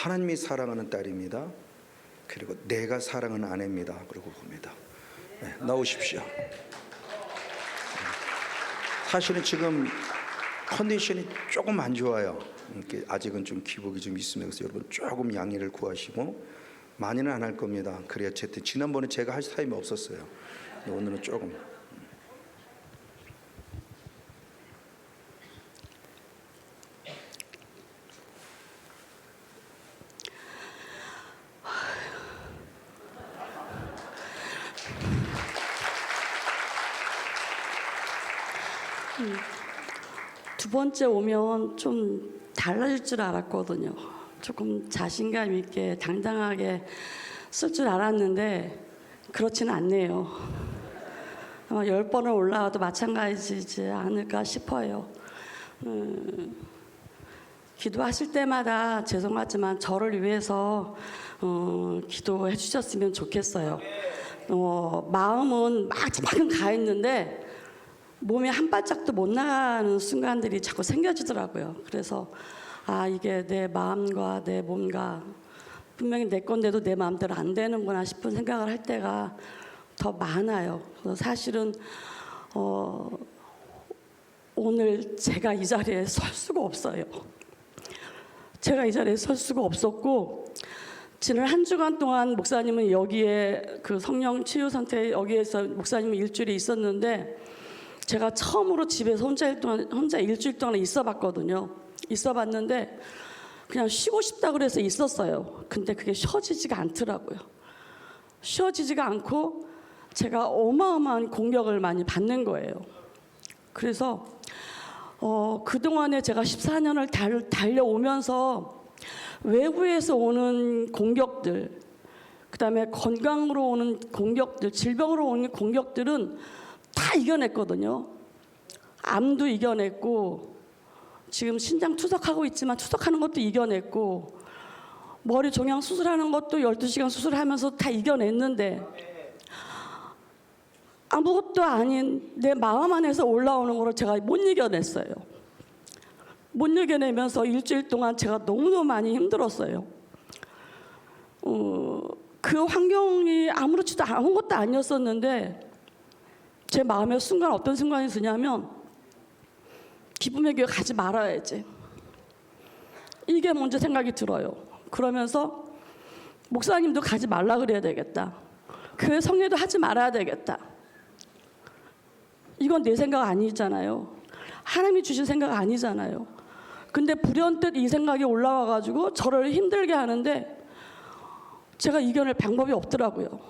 하나님이 사랑하는 딸입니다. 그리고 내가 사랑하는 아내입니다. 그러고 봅니다. 네, 나오십시오. 사실은 지금 컨디션이 조금 안 좋아요. 아직은 좀 기복이 좀 있으면서 여러분 조금 양해를 구하시고, 많이는 안 할 겁니다. 그래야 어쨌든 지난번에 제가 할 타임이 없었어요. 오늘은 조금. 두 번째 오면 좀 달라질 줄 알았거든요. 조금 자신감 있게 당당하게 쓸 줄 알았는데 그렇지는 않네요. 아마 10번을 올라와도 마찬가지지 않을까 싶어요. 기도하실 때마다 죄송하지만 저를 위해서 기도해 주셨으면 좋겠어요. 마음은 막 가 있는데 몸이 한 발짝도 못 나가는 순간들이 자꾸 생겨지더라고요. 그래서 이게 내 마음과 내 몸과 분명히 내 건데도 내 마음대로 안 되는구나 싶은 생각을 할 때가 더 많아요. 그래서 사실은 오늘 제가 이 자리에 설 수가 없어요. 제가 이 자리에 설 수가 없었고, 지난 한 주간 동안 목사님은 여기에 그 성령 치유 상태 여기에서 목사님은 일주일에 있었는데, 제가 처음으로 집에서 혼자 일주일 동안 있어봤거든요. 있어봤는데 그냥 쉬고 싶다 그래서 있었어요. 근데 그게 쉬어지지가 않더라고요. 쉬어지지가 않고 제가 어마어마한 공격을 많이 받는 거예요. 그래서 그동안에 제가 14년을 달려오면서 외부에서 오는 공격들, 그다음에 건강으로 오는 공격들, 질병으로 오는 공격들은 다 이겨냈거든요. 암도 이겨냈고, 지금 신장 투석하고 있지만 투석하는 것도 이겨냈고, 머리 종양 수술하는 것도 12시간 수술하면서 다 이겨냈는데, 아무것도 아닌 내 마음 안에서 올라오는 거를 제가 못 이겨냈어요. 못 이겨내면서 일주일 동안 제가 너무너무 많이 힘들었어요. 그 환경이 아무것도 아니었었는데 제 마음에 어떤 순간이 드냐면, 기쁨의 교회 가지 말아야지, 이게 먼저 생각이 들어요. 그러면서 목사님도 가지 말라 그래야 되겠다, 교회 성례도 하지 말아야 되겠다. 이건 내 생각 아니잖아요. 하나님이 주신 생각 아니잖아요. 근데 불현듯 이 생각이 올라와가지고 저를 힘들게 하는데 제가 이겨낼 방법이 없더라고요.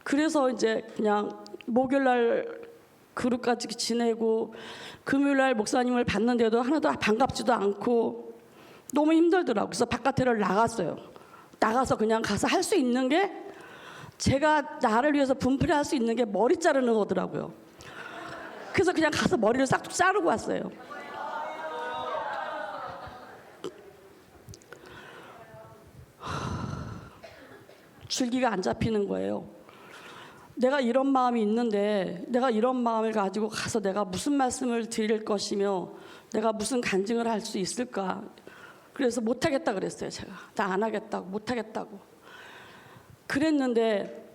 그래서 이제 그냥 목요일날 그룹까지 지내고, 금요일날 목사님을 봤는데도 하나도 반갑지도 않고 너무 힘들더라고요. 그래서 바깥에를 나갔어요. 나가서 그냥 가서 할 수 있는 게, 제가 나를 위해서 분풀이할 수 있는 게 머리 자르는 거더라고요. 그래서 그냥 가서 머리를 싹 자르고 왔어요. 줄기가 안 잡히는 거예요. 내가 이런 마음이 있는데 내가 이런 마음을 가지고 가서 내가 무슨 말씀을 드릴 것이며 내가 무슨 간증을 할 수 있을까. 그래서 못하겠다 그랬어요. 제가 나 안 하겠다고, 못하겠다고 그랬는데,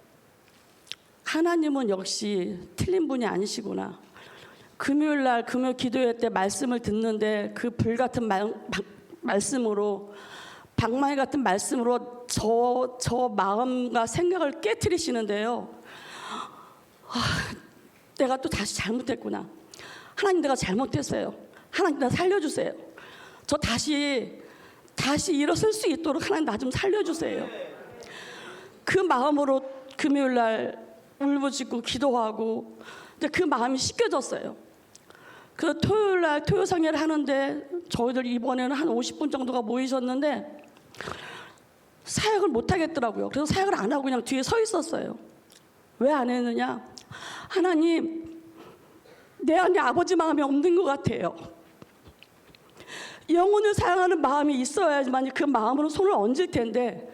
하나님은 역시 틀린 분이 아니시구나. 금요일 기도회 때 말씀을 듣는데 그 불같은 말씀으로, 방망이 같은 말씀으로 저 마음과 생각을 깨트리시는데요. 내가 또 다시 잘못했구나. 하나님, 내가 잘못했어요. 하나님, 나 살려주세요. 저 다시 일어설 수 있도록 하나님, 나 좀 살려주세요. 그 마음으로 금요일날 울부짖고 기도하고, 근데 그 마음이 씻겨졌어요. 그 토요일날 토요 성회를 하는데 저희들 이번에는 한 50분 정도가 모이셨는데 사역을 못 하겠더라고요. 그래서 사역을 안 하고 그냥 뒤에 서 있었어요. 왜 안 했느냐? 하나님, 내 안에 아버지 마음이 없는 것 같아요. 영혼을 사랑하는 마음이 있어야지만 그 마음으로 손을 얹을 텐데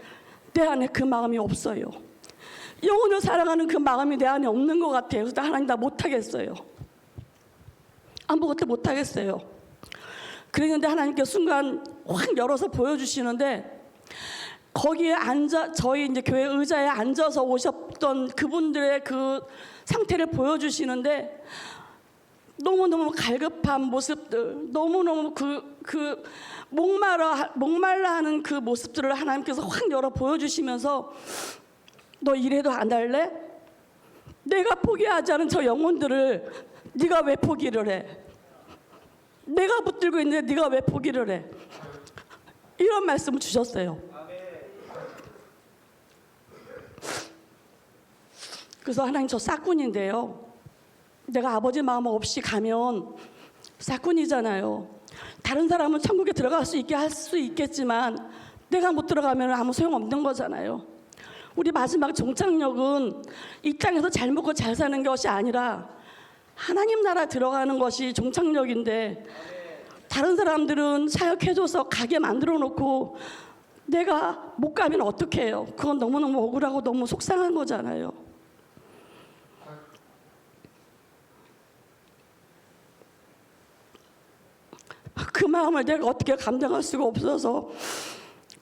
내 안에 그 마음이 없어요. 영혼을 사랑하는 그 마음이 내 안에 없는 것 같아요. 그래서 하나님, 나 못하겠어요. 아무것도 못하겠어요. 그랬는데 하나님께 순간 확 열어서 보여주시는데, 거기에 앉아 저희 이제 교회 의자에 앉아서 오셨던 그분들의 그 상태를 보여주시는데 너무너무 갈급한 모습들, 너무너무 그 목말라 하는 그 모습들을 하나님께서 확 열어 보여주시면서 너 이래도 안 할래? 내가 포기하지 않은 저 영혼들을 네가 왜 포기를 해? 내가 붙들고 있는데 네가 왜 포기를 해? 이런 말씀을 주셨어요. 그래서 하나님 저 싹군인데요. 내가 아버지 마음 없이 가면 싹군이잖아요. 다른 사람은 천국에 들어갈 수 있게 할 수 있겠지만 내가 못 들어가면 아무 소용없는 거잖아요. 우리 마지막 종착역은 이 땅에서 잘 먹고 잘 사는 것이 아니라 하나님 나라 들어가는 것이 종착역인데 다른 사람들은 사역해줘서 가게 만들어 놓고 내가 못 가면 어떻게 해요? 그건 너무너무 억울하고 너무 속상한 거잖아요. 그 마음을 내가 어떻게 감당할 수가 없어서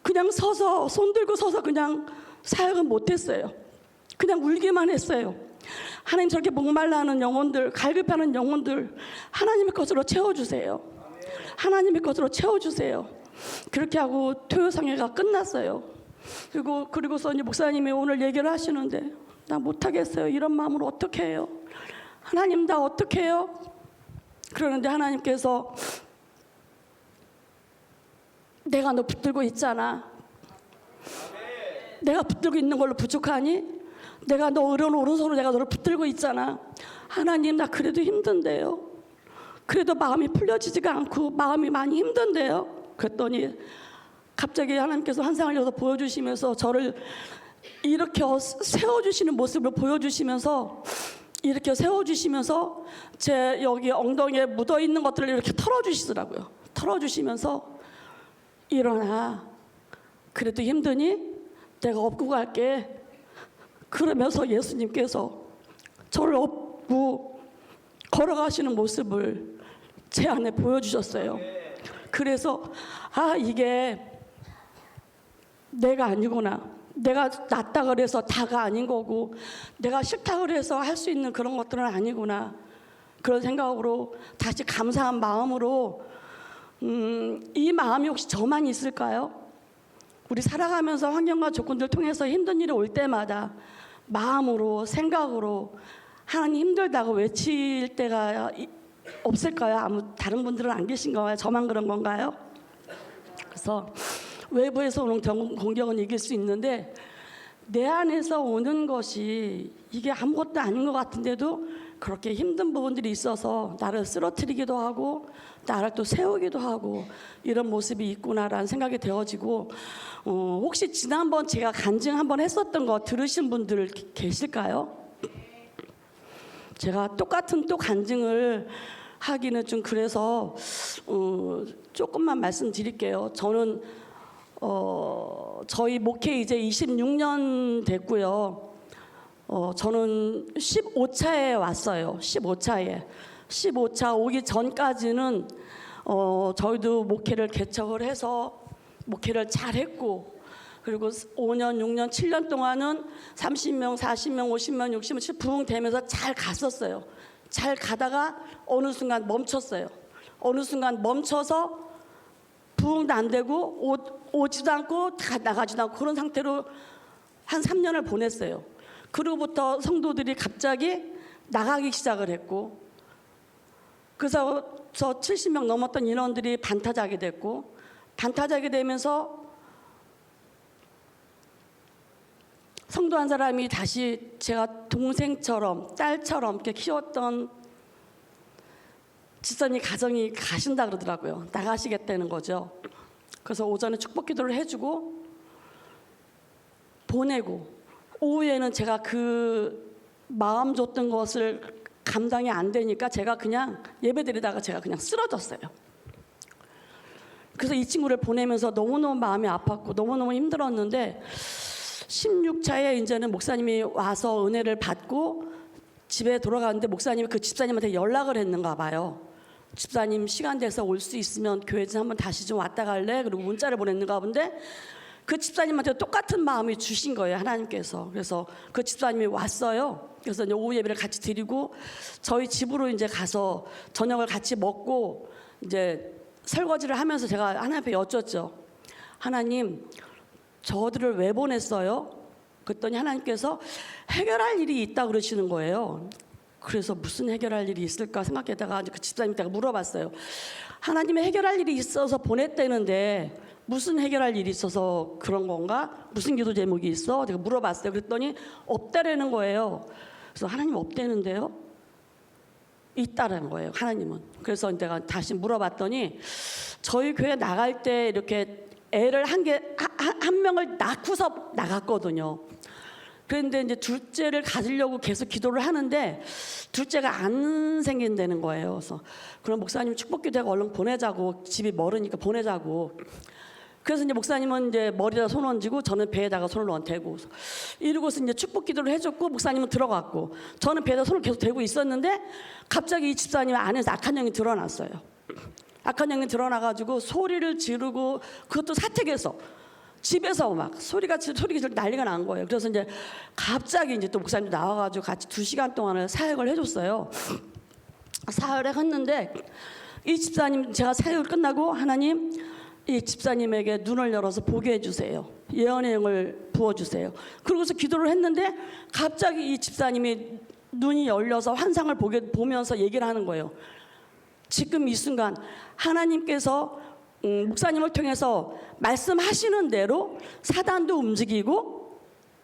그냥 서서 손 들고 서서 그냥 사역은 못했어요. 그냥 울기만 했어요. 하나님 저렇게 목말라하는 영혼들, 갈급하는 영혼들 하나님의 것으로 채워주세요. 하나님의 것으로 채워주세요. 그렇게 하고 토요상회가 끝났어요. 그리고서 이제 목사님이 오늘 얘기를 하시는데 나 못하겠어요. 이런 마음으로 어떻게 해요? 하나님 나 어떻게 해요? 그러는데 하나님께서 내가 너 붙들고 있잖아. 내가 붙들고 있는 걸로 부족하니? 내가 너 오른손으로 내가 너를 붙들고 있잖아. 하나님 나 그래도 힘든데요. 그래도 마음이 풀려지지가 않고 마음이 많이 힘든데요. 그랬더니 갑자기 하나님께서 환상을 열어서 보여주시면서 저를 이렇게 세워주시는 모습을 보여주시면서 이렇게 세워주시면서 제 여기 엉덩이에 묻어있는 것들을 이렇게 털어주시더라고요. 털어주시면서 일어나. 그래도 힘드니? 내가 업고 갈게. 그러면서 예수님께서 저를 업고 걸어가시는 모습을 제 안에 보여주셨어요. 그래서 이게 내가 아니구나. 내가 낫다 그래서 다가 아닌 거고 내가 싫다 그래서 할 수 있는 그런 것들은 아니구나. 그런 생각으로 다시 감사한 마음으로 이 마음이 혹시 저만 있을까요? 우리 살아가면서 환경과 조건들 통해서 힘든 일이 올 때마다 마음으로 생각으로 하나님 힘들다고 외칠 때가 없을까요? 다른 분들은 안 계신가요? 저만 그런 건가요? 그래서 외부에서 오는 공격은 이길 수 있는데 내 안에서 오는 것이 이게 아무것도 아닌 것 같은데도 그렇게 힘든 부분들이 있어서 나를 쓰러뜨리기도 하고 나를 또 세우기도 하고 이런 모습이 있구나라는 생각이 되어지고 혹시 지난번 제가 간증 한번 했었던 거 들으신 분들 계실까요? 제가 똑같은 또 간증을 하기는 좀 그래서 조금만 말씀드릴게요. 저는 저희 목회 이제 26년 됐고요. 저는 15차에 왔어요. 15차 오기 전까지는 저희도 목회를 개척을 해서 목회를 잘했고 그리고 5년, 6년, 7년 동안은 30명, 40명, 50명, 60명 부흥되면서 잘 갔었어요. 잘 가다가 어느 순간 멈췄어요. 어느 순간 멈춰서 부흥도 안 되고 오지도 않고 나가지도 않고 그런 상태로 한 3년을 보냈어요. 그로부터 성도들이 갑자기 나가기 시작을 했고 그래서 저 70명 넘었던 인원들이 반타작이 됐고 반타작이 되면서 성도 한 사람이 다시 제가 동생처럼 딸처럼 이렇게 키웠던 집사님 가정이 가신다 그러더라고요. 나가시겠다는 거죠. 그래서 오전에 축복 기도를 해주고 보내고 오후에는 제가 그 마음 줬던 것을 감당이 안 되니까 제가 그냥 예배드리다가 제가 그냥 쓰러졌어요. 그래서 이 친구를 보내면서 너무너무 마음이 아팠고 너무너무 힘들었는데 16차에 이제는 목사님이 와서 은혜를 받고 집에 돌아가는데 목사님이 그 집사님한테 연락을 했는가 봐요. 집사님 시간 돼서 올 수 있으면 교회 좀 한번 다시 좀 왔다 갈래? 그리고 문자를 보냈는가 본데 그 집사님한테 똑같은 마음이 주신 거예요, 하나님께서. 그래서 그 집사님이 왔어요. 그래서 이제 오후 예배를 같이 드리고 저희 집으로 이제 가서 저녁을 같이 먹고 이제 설거지를 하면서 제가 하나님 앞에 여쭙죠. 하나님, 저들을 왜 보냈어요? 그랬더니 하나님께서 해결할 일이 있다 그러시는 거예요. 그래서 무슨 해결할 일이 있을까 생각하다가 그 집사님한테 물어봤어요. 하나님이 해결할 일이 있어서 보냈다는데 무슨 해결할 일이 있어서 그런 건가? 무슨 기도 제목이 있어? 제가 물어봤어요. 그랬더니 없다라는 거예요. 그래서 하나님 없다는데요? 있다라는 거예요, 하나님은. 그래서 내가 다시 물어봤더니 저희 교회 나갈 때 이렇게 애를 한 명을 낳고서 나갔거든요. 그런데 이제 둘째를 가지려고 계속 기도를 하는데 둘째가 안 생긴다는 거예요. 그래서 그럼 목사님 축복기도하고 얼른 보내자고, 집이 멀으니까 보내자고. 그래서 이제 목사님은 이제 머리에다 손 얹고 저는 배에다가 손을 얹대고 이러고서 이제 축복기도를 해줬고 목사님은 들어갔고 저는 배에다 손을 계속 대고 있었는데 갑자기 이 집사님 안에서 악한 영이 드러났어요. 악한 영이 드러나가지고 소리를 지르고 그것도 사택에서 집에서 막 소리가 난리가 난 거예요. 그래서 이제 갑자기 이제 또 목사님 나와가지고 같이 2시간 동안을 사역을 해줬어요. 사역을 했는데 이 집사님, 제가 사역을 끝나고 하나님 이 집사님에게 눈을 열어서 보게 해주세요. 예언의 영을 부어주세요. 그러고서 기도를 했는데 갑자기 이 집사님이 눈이 열려서 환상을 보면서 얘기를 하는 거예요. 지금 이 순간 하나님께서 목사님을 통해서 말씀하시는 대로 사단도 움직이고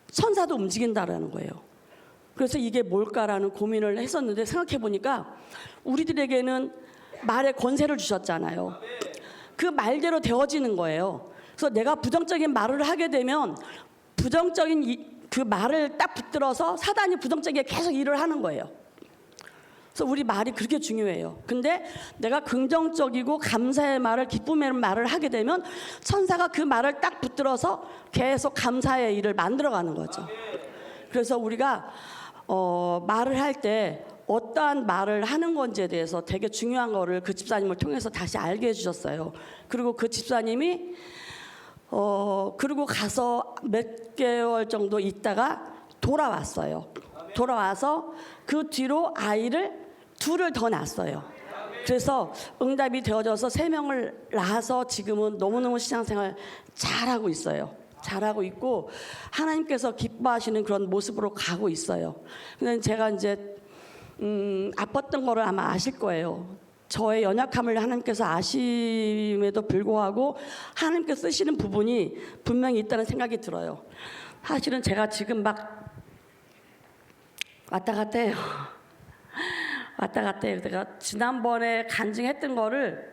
천사도 움직인다라는 거예요. 그래서 이게 뭘까라는 고민을 했었는데 생각해 보니까 우리들에게는 말의 권세를 주셨잖아요. 그 말대로 되어지는 거예요. 그래서 내가 부정적인 말을 하게 되면 부정적인 그 말을 딱 붙들어서 사단이 부정적이게 계속 일을 하는 거예요. 그래서 우리 말이 그렇게 중요해요. 근데 내가 긍정적이고 감사의 말을, 기쁨의 말을 하게 되면 천사가 그 말을 딱 붙들어서 계속 감사의 일을 만들어가는 거죠. 그래서 우리가 말을 할 때 어떠한 말을 하는 건지에 대해서 되게 중요한 거를 그 집사님을 통해서 다시 알게 해주셨어요. 그리고 그 집사님이 그리고 가서 몇 개월 정도 있다가 돌아왔어요. 돌아와서 그 뒤로 아이를 둘을 더 낳았어요. 그래서 응답이 되어져서 3명을 낳아서 지금은 너무너무 신앙생활 잘하고 있어요. 잘하고 있고 하나님께서 기뻐하시는 그런 모습으로 가고 있어요. 근데 제가 이제 아팠던 거를 아마 아실 거예요. 저의 연약함을 하나님께서 아심에도 불구하고 하나님께서 쓰시는 부분이 분명히 있다는 생각이 들어요. 사실은 제가 지금 막 왔다 갔다 해요. 왔다 갔다 해요. 제가 지난번에 간증했던 거를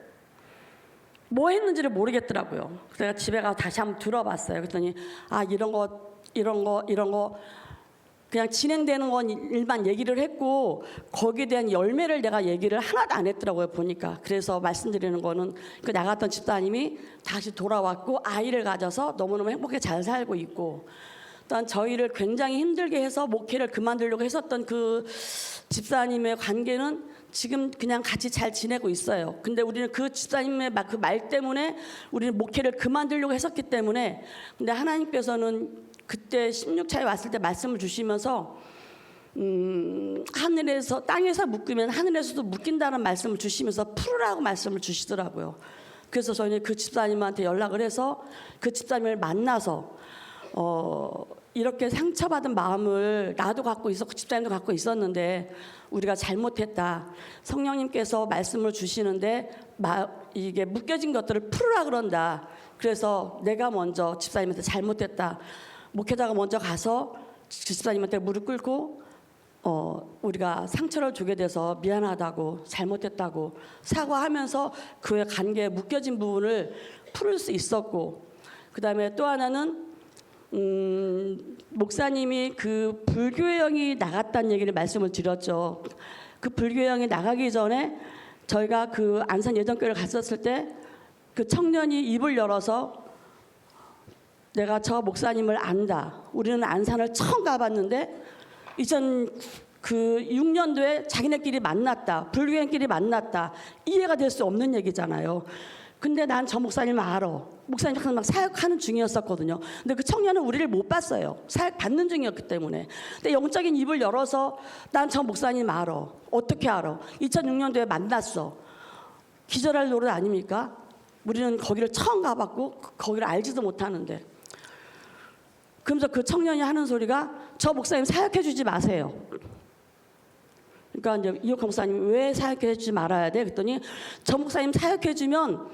뭐 했는지를 모르겠더라고요. 제가 집에 가서 다시 한번 들어봤어요. 그랬더니 이런 거 그냥 진행되는 건 일만 얘기를 했고 거기에 대한 열매를 내가 얘기를 하나도 안 했더라고요, 보니까. 그래서 말씀드리는 거는 그 나갔던 집사님이 다시 돌아왔고 아이를 가져서 너무너무 행복하게 잘 살고 있고, 또한 저희를 굉장히 힘들게 해서 목회를 그만두려고 했었던 그 집사님의 관계는 지금 그냥 같이 잘 지내고 있어요. 근데 우리는 그 집사님의 그 말 때문에 우리는 목회를 그만두려고 했었기 때문에, 근데 하나님께서는 그때 16차에 왔을 때 말씀을 주시면서 하늘에서 땅에서 묶으면 하늘에서도 묶인다는 말씀을 주시면서 풀으라고 말씀을 주시더라고요. 그래서 저희는 그 집사님한테 연락을 해서 그 집사님을 만나서 이렇게 상처받은 마음을 나도 갖고 있었고 집사님도 갖고 있었는데 우리가 잘못했다. 성령님께서 말씀을 주시는데 이게 묶여진 것들을 풀으라 그런다. 그래서 내가 먼저 집사님한테 잘못했다. 목회자가 먼저 가서 집사님한테 무릎 꿇고 우리가 상처를 주게 돼서 미안하다고, 잘못했다고 사과하면서 그의 관계에 묶여진 부분을 풀을 수 있었고, 그 다음에 또 하나는 목사님이 그 불교형이 나갔다는 얘기를 말씀을 드렸죠. 그 불교형이 나가기 전에 저희가 그 안산 예전교회를 갔었을 때 그 청년이 입을 열어서 내가 저 목사님을 안다. 우리는 안산을 처음 가봤는데 2006년도에 자기네끼리 만났다. 불교인끼리 만났다. 이해가 될 수 없는 얘기잖아요. 근데 난 저 목사님 알아. 목사님 항상 막 사역하는 중이었었거든요. 근데 그 청년은 우리를 못 봤어요. 사역 받는 중이었기 때문에. 근데 영적인 입을 열어서 난 저 목사님 알아. 어떻게 알아? 2006년도에 만났어. 기절할 노릇 아닙니까? 우리는 거기를 처음 가봤고 거기를 알지도 못하는데. 그러면서 그 청년이 하는 소리가 저 목사님 사역해 주지 마세요. 그러니까 이제 이옥 목사님 왜 사역해 주지 말아야 돼? 그랬더니 저 목사님 사역해 주면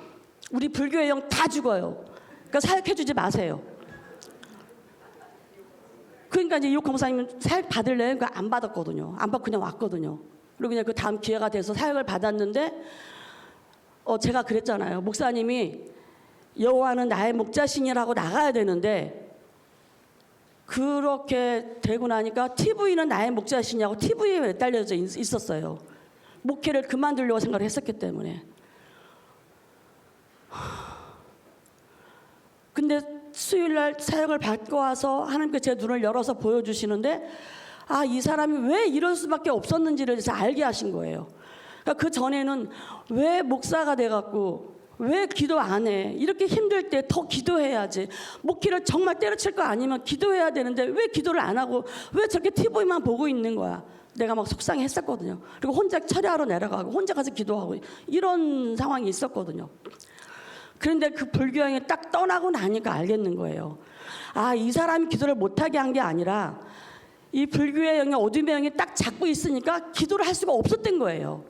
우리 불교의 영 다 죽어요. 그러니까 사역해 주지 마세요. 그러니까 이제 이옥 목사님은 사역 받을래? 그러니까 안 받았거든요. 안 받고 그냥 왔거든요. 그리고 그냥 그 다음 기회가 돼서 사역을 받았는데 제가 그랬잖아요. 목사님이 여호와는 나의 목자신이라고 나가야 되는데 그렇게 되고 나니까 TV는 나의 목자신이라고 TV에 매달려져 있었어요. 목회를 그만두려고 생각을 했었기 때문에. 근데 수요일날 사역을 받고 와서 하나님께 제 눈을 열어서 보여주시는데 이 사람이 왜 이럴 수밖에 없었는지를 알게 하신 거예요. 그러니까 그 전에는 왜 목사가 돼갖고 왜 기도 안 해? 이렇게 힘들 때 더 기도해야지. 목회를 정말 때려칠 거 아니면 기도해야 되는데 왜 기도를 안 하고 왜 저렇게 TV만 보고 있는 거야? 내가 막 속상했었거든요. 그리고 혼자 철야로 내려가고 혼자 가서 기도하고 이런 상황이 있었거든요. 그런데 그 불교형이 딱 떠나고 나니까 알겠는 거예요. 이 사람이 기도를 못하게 한 게 아니라 이 불교의 영이 어둠의 영이 딱 잡고 있으니까 기도를 할 수가 없었던 거예요.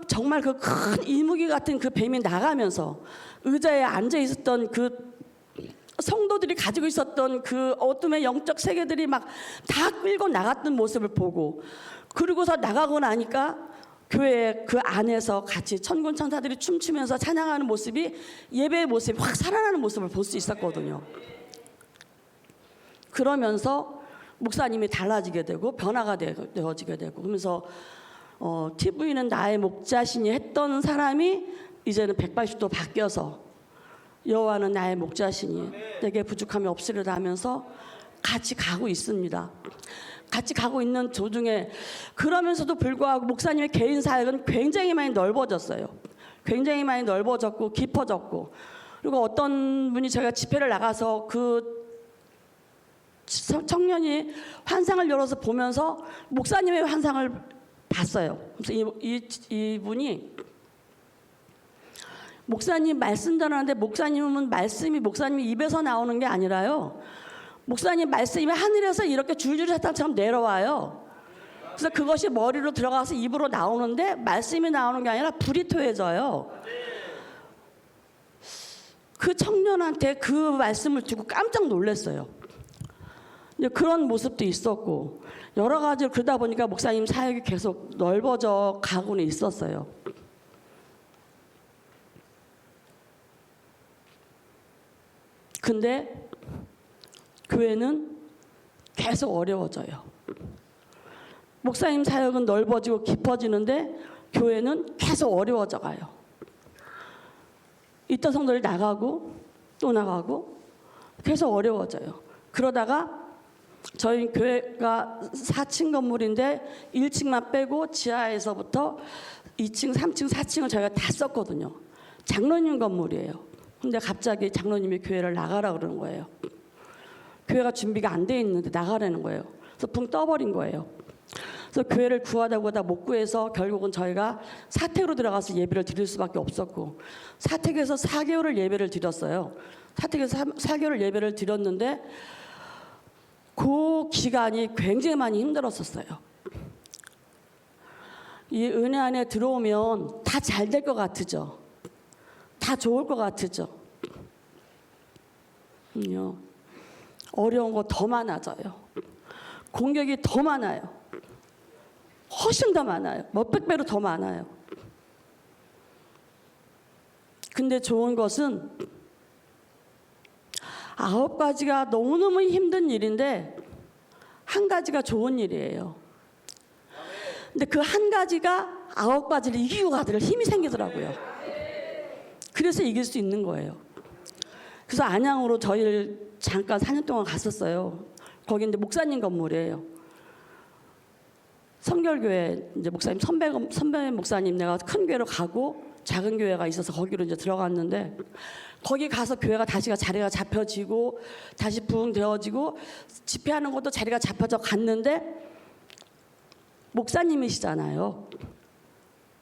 정말 그 큰 이무기 같은 그 뱀이 나가면서 의자에 앉아 있었던 그 성도들이 가지고 있었던 그 어둠의 영적 세계들이 막 다 끌고 나갔던 모습을 보고 그러고서 나가고 나니까 교회 그 안에서 같이 천군 천사들이 춤추면서 찬양하는 모습이 예배의 모습이 확 살아나는 모습을 볼 수 있었거든요. 그러면서 목사님이 달라지게 되고 변화가 되어지게 되고 그러면서 TV는 나의 목자신이 했던 사람이 이제는 180도 바뀌어서 여호와는 나의 목자신이 내게 부족함이 없으리라 하면서 같이 가고 있습니다. 같이 가고 있는 도중에 그러면서도 불구하고 목사님의 개인 사역은 굉장히 많이 넓어졌어요. 굉장히 많이 넓어졌고 깊어졌고 그리고 어떤 분이 제가 집회를 나가서 그 청년이 환상을 열어서 보면서 목사님의 환상을 봤어요. 그래서 이분이 목사님 말씀 전하는데 목사님은 말씀이 목사님 입에서 나오는 게 아니라요. 목사님 말씀이 하늘에서 이렇게 줄줄이 사탕처럼 내려와요. 그래서 그것이 머리로 들어가서 입으로 나오는데 말씀이 나오는 게 아니라 불이 토해져요. 그 청년한테 그 말씀을 듣고 깜짝 놀랐어요. 그런 모습도 있었고 여러 가지로 그러다 보니까 목사님 사역이 계속 넓어져 가고는 있었어요. 근데 교회는 계속 어려워져요. 목사님 사역은 넓어지고 깊어지는데 교회는 계속 어려워져 가요. 있던 성도들이 나가고 또 나가고 계속 어려워져요. 그러다가 저희 교회가 4층 건물인데 1층만 빼고 지하에서부터 2층, 3층, 4층을 저희가 다 썼거든요. 장로님 건물이에요. 근데 갑자기 장로님이 교회를 나가라 그러는 거예요. 교회가 준비가 안 돼 있는데 나가라는 거예요. 그래서 붕 떠버린 거예요. 그래서 교회를 구하다 못 구해서 결국은 저희가 사택으로 들어가서 예배를 드릴 수밖에 없었고 사택에서 4개월을 예배를 드렸어요. 사택에서 4개월 예배를 드렸는데 그 기간이 굉장히 많이 힘들었었어요. 이 은혜 안에 들어오면 다 잘 될 것 같으죠. 다 좋을 것 같으죠. 어려운 거 더 많아져요. 공격이 더 많아요. 훨씬 더 많아요. 몇백 배로 더 많아요. 근데 좋은 것은 9가지가 너무너무 힘든 일인데 한 가지가 좋은 일이에요. 근데 그 한 가지가 9가지를 이기고 가더라 힘이 생기더라고요. 그래서 이길 수 있는 거예요. 그래서 안양으로 저희를 잠깐 4년 동안 갔었어요. 거기 이제 목사님 건물이에요. 성결교회 이제 목사님 선배 목사님 내가 큰 교회로 가고 작은 교회가 있어서 거기로 이제 들어갔는데 거기 가서 교회가 다시가 자리가 잡혀지고 다시 부흥되어지고 집회하는 것도 자리가 잡혀져 갔는데 목사님이시잖아요.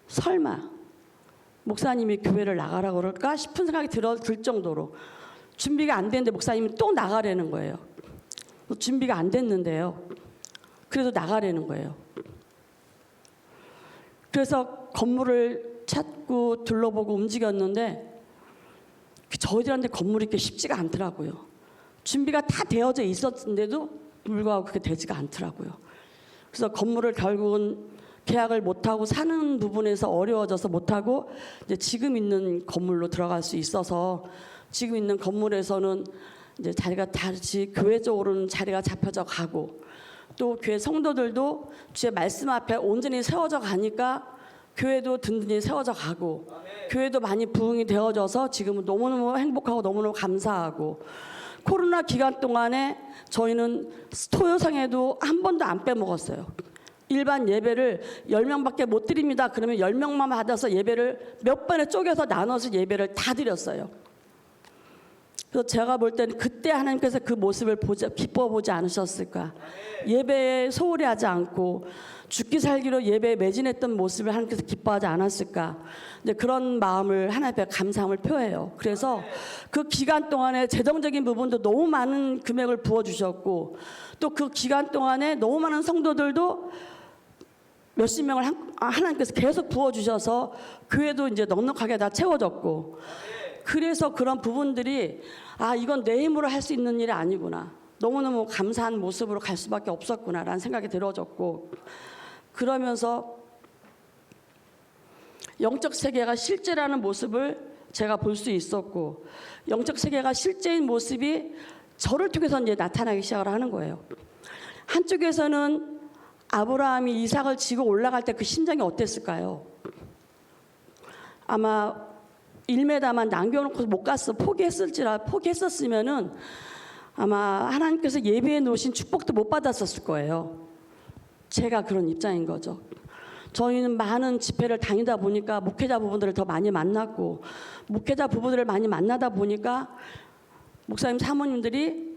설마 목사님이 교회를 나가라고 그럴까 싶은 생각이 들 정도로 준비가 안 됐는데 목사님이 또 나가라는 거예요. 준비가 안 됐는데요. 그래도 나가라는 거예요. 그래서 건물을 찾고 둘러보고 움직였는데 저희들한테 건물이 이렇게 쉽지가 않더라고요. 준비가 다 되어져 있었는데도 불구하고 그게 되지가 않더라고요. 그래서 건물을 결국은 계약을 못하고 사는 부분에서 어려워져서 못하고 이제 지금 있는 건물로 들어갈 수 있어서 지금 있는 건물에서는 이제 자리가 다시 교회 쪽으로는 자리가 잡혀져 가고 또 교회 성도들도 주의 말씀 앞에 온전히 세워져 가니까 교회도 든든히 세워져 가고 교회도 많이 부흥이 되어져서 지금은 너무너무 행복하고 너무너무 감사하고 코로나 기간 동안에 저희는 토요상에도 한 번도 안 빼먹었어요. 일반 예배를 10명밖에 못 드립니다. 그러면 10명만 받아서 예배를 몇 번에 쪼개서 나눠서 예배를 다 드렸어요. 그래서 제가 볼 때는 그때 하나님께서 그 모습을 기뻐 보지 않으셨을까. 예배에 소홀히 하지 않고 죽기 살기로 예배에 매진했던 모습을 하나님께서 기뻐하지 않았을까. 이제 그런 마음을 하나님 앞에 감사함을 표해요. 그래서 그 기간 동안에 재정적인 부분도 너무 많은 금액을 부어주셨고 또 그 기간 동안에 너무 많은 성도들도 몇십 명을 하나님께서 계속 부어주셔서 교회도 이제 넉넉하게 다 채워졌고 그래서 그런 부분들이 이건 내 힘으로 할 수 있는 일이 아니구나. 너무너무 감사한 모습으로 갈 수밖에 없었구나라는 생각이 들어졌고 그러면서 영적 세계가 실제라는 모습을 제가 볼 수 있었고 영적 세계가 실제인 모습이 저를 통해서 이제 나타나기 시작을 하는 거예요. 한쪽에서는 아브라함이 이삭을 지고 올라갈 때 그 심정이 어땠을까요? 아마 1m만 남겨놓고 못 갔어 포기했었으면은 아마 하나님께서 예비해 놓으신 축복도 못 받았었을 거예요. 제가 그런 입장인 거죠. 저희는 많은 집회를 다니다 보니까 목회자 부부들을 더 많이 만났고 목회자 부부들을 많이 만나다 보니까 목사님 사모님들이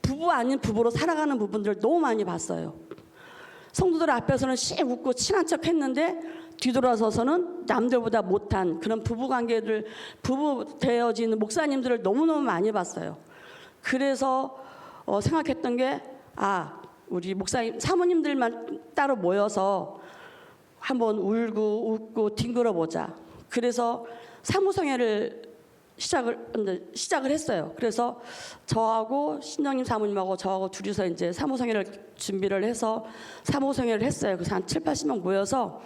부부 아닌 부부로 살아가는 부분들을 너무 많이 봤어요. 성도들 앞에서는 씩 웃고 친한 척 했는데 뒤돌아서서는 남들보다 못한 그런 부부관계들 부부 되어지는 목사님들을 너무너무 많이 봤어요. 그래서 생각했던 게 우리 목사님 사모님들만 따로 모여서 한번 울고 웃고 뒹굴어 보자. 그래서 사무성회를 시작을 했어요. 그래서 저하고 신정님 사모님하고 저하고 둘이서 이제 사무성회를 준비를 해서 사무성회를 했어요. 그래서 한 7, 80명 모여서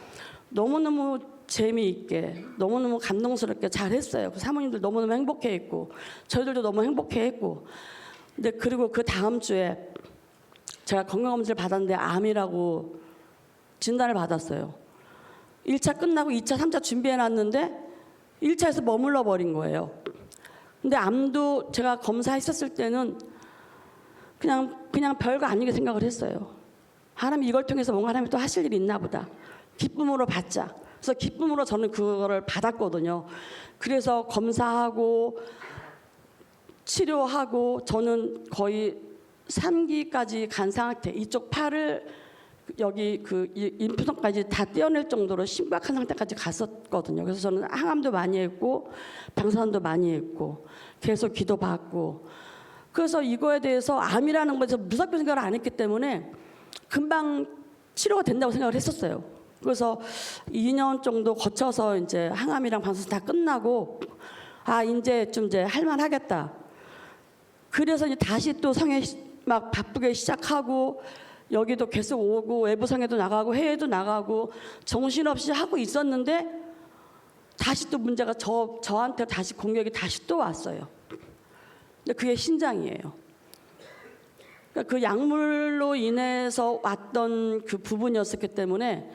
너무너무 재미있게 너무너무 감동스럽게 잘했어요. 그 사모님들 너무너무 행복해했고 저희들도 너무 행복해했고 근데 그리고 그 다음 주에 제가 건강검진을 받았는데 암이라고 진단을 받았어요. 1차 끝나고 2차, 3차 준비해놨는데 1차에서 머물러 버린 거예요. 근데 암도 제가 검사했었을 때는 그냥 별거 아니게 생각을 했어요. 하나님 이걸 통해서 뭔가 하나님이 또 하실 일이 있나 보다. 기쁨으로 받자. 그래서 기쁨으로 저는 그거를 받았거든요. 그래서 검사하고 치료하고 저는 거의 3기까지 간 상태. 이쪽 팔을 여기 그 임표선까지 다 떼어낼 정도로 심각한 상태까지 갔었거든요. 그래서 저는 항암도 많이 했고 방사선도 많이 했고 계속 기도받고 그래서 이거에 대해서 암이라는 것에서 무섭게 생각을 안 했기 때문에 금방 치료가 된다고 생각을 했었어요. 그래서 2년 정도 거쳐서 이제 항암이랑 방사선 다 끝나고 이제 좀 이제 할만하겠다. 그래서 이제 다시 또 성에 막 바쁘게 시작하고 여기도 계속 오고 외부 성에도 나가고 해외도 나가고 정신없이 하고 있었는데 다시 또 문제가 저한테 다시 공격이 다시 또 왔어요. 근데 그게 신장이에요. 그러니까 그 약물로 인해서 왔던 그 부분이었기 때문에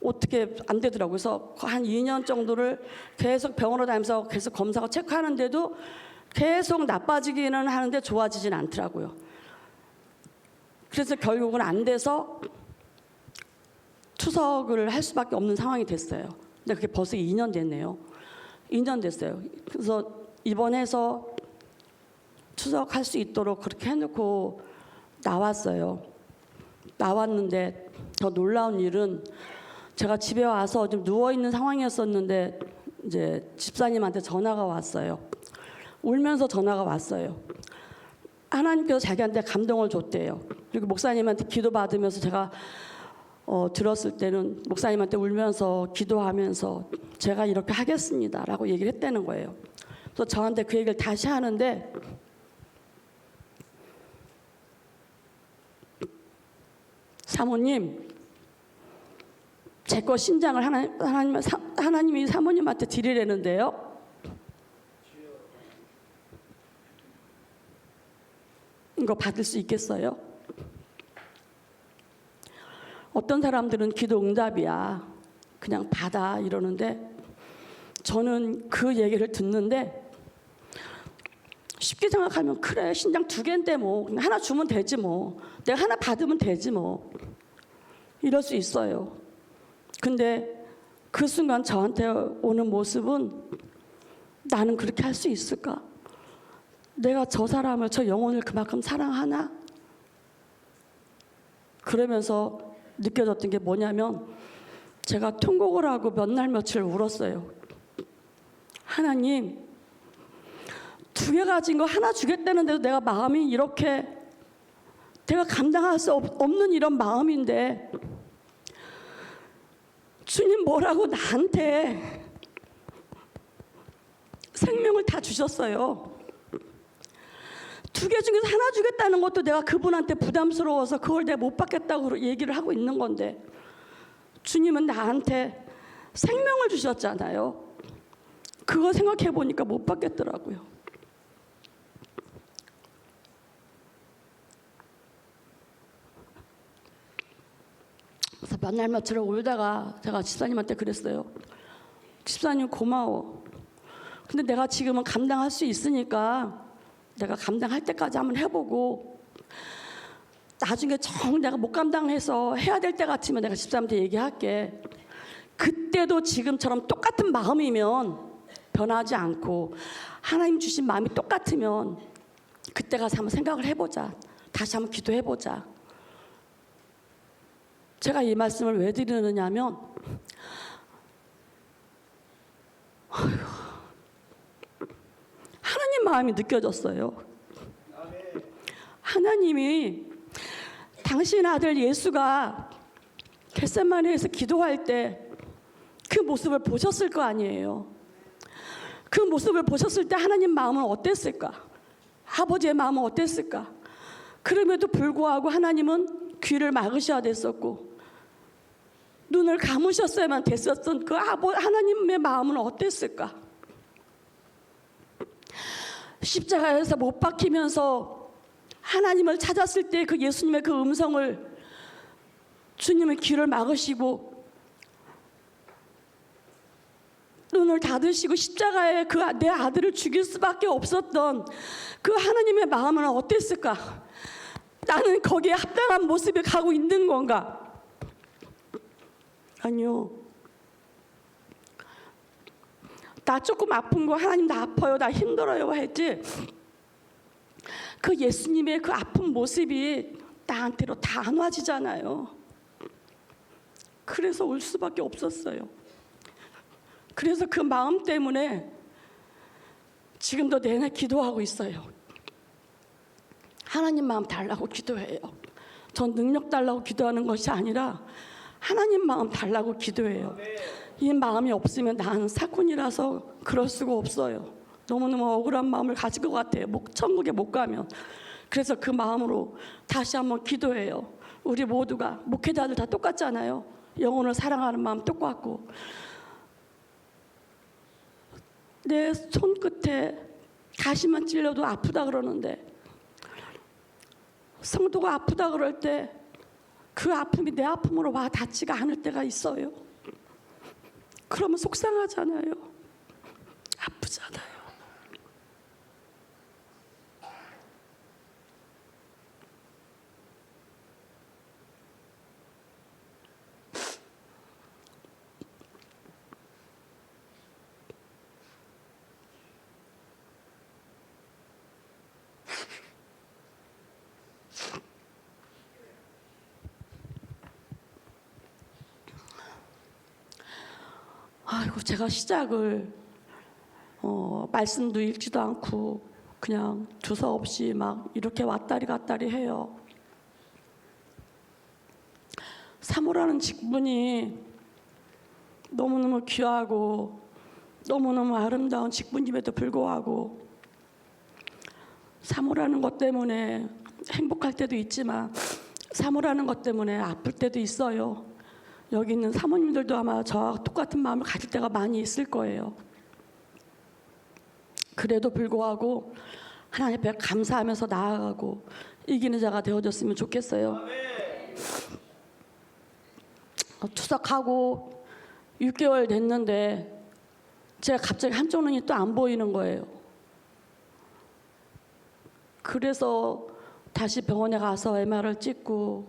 어떻게 안 되더라고요. 그래서 한 2년 정도를 계속 병원으로 다니면서 계속 검사하고 체크하는데도 계속 나빠지기는 하는데 좋아지진 않더라고요. 그래서 결국은 안 돼서 투석을 할 수밖에 없는 상황이 됐어요. 근데 그게 벌써 2년 됐네요. 2년 됐어요. 그래서 입원해서 추석할 수 있도록 그렇게 해놓고 나왔어요. 나왔는데 더 놀라운 일은 제가 집에 와서 좀 누워 있는 상황이었었는데 이제 집사님한테 전화가 왔어요. 울면서 전화가 왔어요. 하나님께서 자기한테 감동을 줬대요. 그리고 목사님한테 기도 받으면서 제가 들었을 때는 목사님한테 울면서 기도하면서 제가 이렇게 하겠습니다라고 얘기를 했다는 거예요. 그래서 저한테 그 얘기를 다시 하는데 사모님, 제 거 신장을 하나님이 사모님한테 드리려는데요. 이거 받을 수 있겠어요? 어떤 사람들은 기도 응답이야, 그냥 받아 이러는데 저는 그 얘기를 듣는데 쉽게 생각하면 그래, 신장 2개인데 뭐 그냥 하나 주면 되지 뭐, 내가 하나 받으면 되지 뭐, 이럴 수 있어요. 근데 그 순간 저한테 오는 모습은 나는 그렇게 할 수 있을까? 내가 저 사람을, 저 영혼을 그만큼 사랑하나? 그러면서 느껴졌던 게 뭐냐면 제가 통곡을 하고 몇 날 며칠 울었어요. 하나님, 2개 가진 거 하나 주겠다는데도 내가 마음이 이렇게, 내가 감당할 수 없는 이런 마음인데 주님 뭐라고 나한테 생명을 다 주셨어요. 2개 중에서 하나 주겠다는 것도 내가 그분한테 부담스러워서 그걸 내가 못 받겠다고 얘기를 하고 있는 건데 주님은 나한테 생명을 주셨잖아요. 그거 생각해 보니까 못 받겠더라고요. 그래서 몇 날 며칠을 울다가 제가 집사님한테 그랬어요. 집사님 고마워. 근데 내가 지금은 감당할 수 있으니까 내가 감당할 때까지 한번 해보고 나중에 정 내가 못 감당해서 해야 될 때 같으면 내가 집사님한테 얘기할게. 그때도 지금처럼 똑같은 마음이면 변하지 않고 하나님 주신 마음이 똑같으면 그때 가서 한번 생각을 해보자. 다시 한번 기도해보자. 제가 이 말씀을 왜 드리느냐면 하나님 마음이 느껴졌어요. 하나님이 당신 아들 예수가 겟세마네에서 기도할 때 그 모습을 보셨을 거 아니에요. 그 모습을 보셨을 때 하나님 마음은 어땠을까? 아버지의 마음은 어땠을까? 그럼에도 불구하고 하나님은 귀를 막으셔야 됐었고 눈을 감으셨어야만 됐었던 그 하나님의 마음은 어땠을까? 십자가에서 못 박히면서 하나님을 찾았을 때 그 예수님의 그 음성을 주님의 귀를 막으시고 눈을 닫으시고 십자가에 그 내 아들을 죽일 수밖에 없었던 그 하나님의 마음은 어땠을까? 나는 거기에 합당한 모습에 가고 있는 건가? 아니요. 나 조금 아픈 거 하나님 나 아파요, 나 힘들어요 했지. 그 예수님의 그 아픈 모습이 나한테로 다 안 와지잖아요. 그래서 울 수밖에 없었어요. 그래서 그 마음 때문에 지금도 내내 기도하고 있어요. 하나님 마음 달라고 기도해요. 전 능력 달라고 기도하는 것이 아니라 하나님 마음 달라고 기도해요. 이 마음이 없으면 나는 사꾼이라서 그럴 수가 없어요. 너무너무 억울한 마음을 가질 것 같아요. 천국에 못 가면. 그래서 그 마음으로 다시 한번 기도해요. 우리 모두가 목회자들 다 똑같잖아요. 영혼을 사랑하는 마음 똑같고 내 손끝에 가시만 찔려도 아프다 그러는데 성도가 아프다 그럴 때 그 아픔이 내 아픔으로 와 닿지가 않을 때가 있어요. 그러면 속상하잖아요. 아프잖아요. 아이고 제가 시작을 말씀도 읽지도 않고 그냥 주서 없이 막 이렇게 왔다리 갔다리 해요. 사모라는 직분이 너무너무 귀하고 너무너무 아름다운 직분임에도 불구하고 사모라는 것 때문에 행복할 때도 있지만 사모라는 것 때문에 아플 때도 있어요. 여기 있는 사모님들도 아마 저와 똑같은 마음을 가질 때가 많이 있을 거예요. 그래도 불구하고 하나님 앞에 감사하면서 나아가고 이기는 자가 되어졌으면 좋겠어요. 투석하고 6개월 됐는데 제가 갑자기 한쪽 눈이 또 안 보이는 거예요. 그래서 다시 병원에 가서 MR을 찍고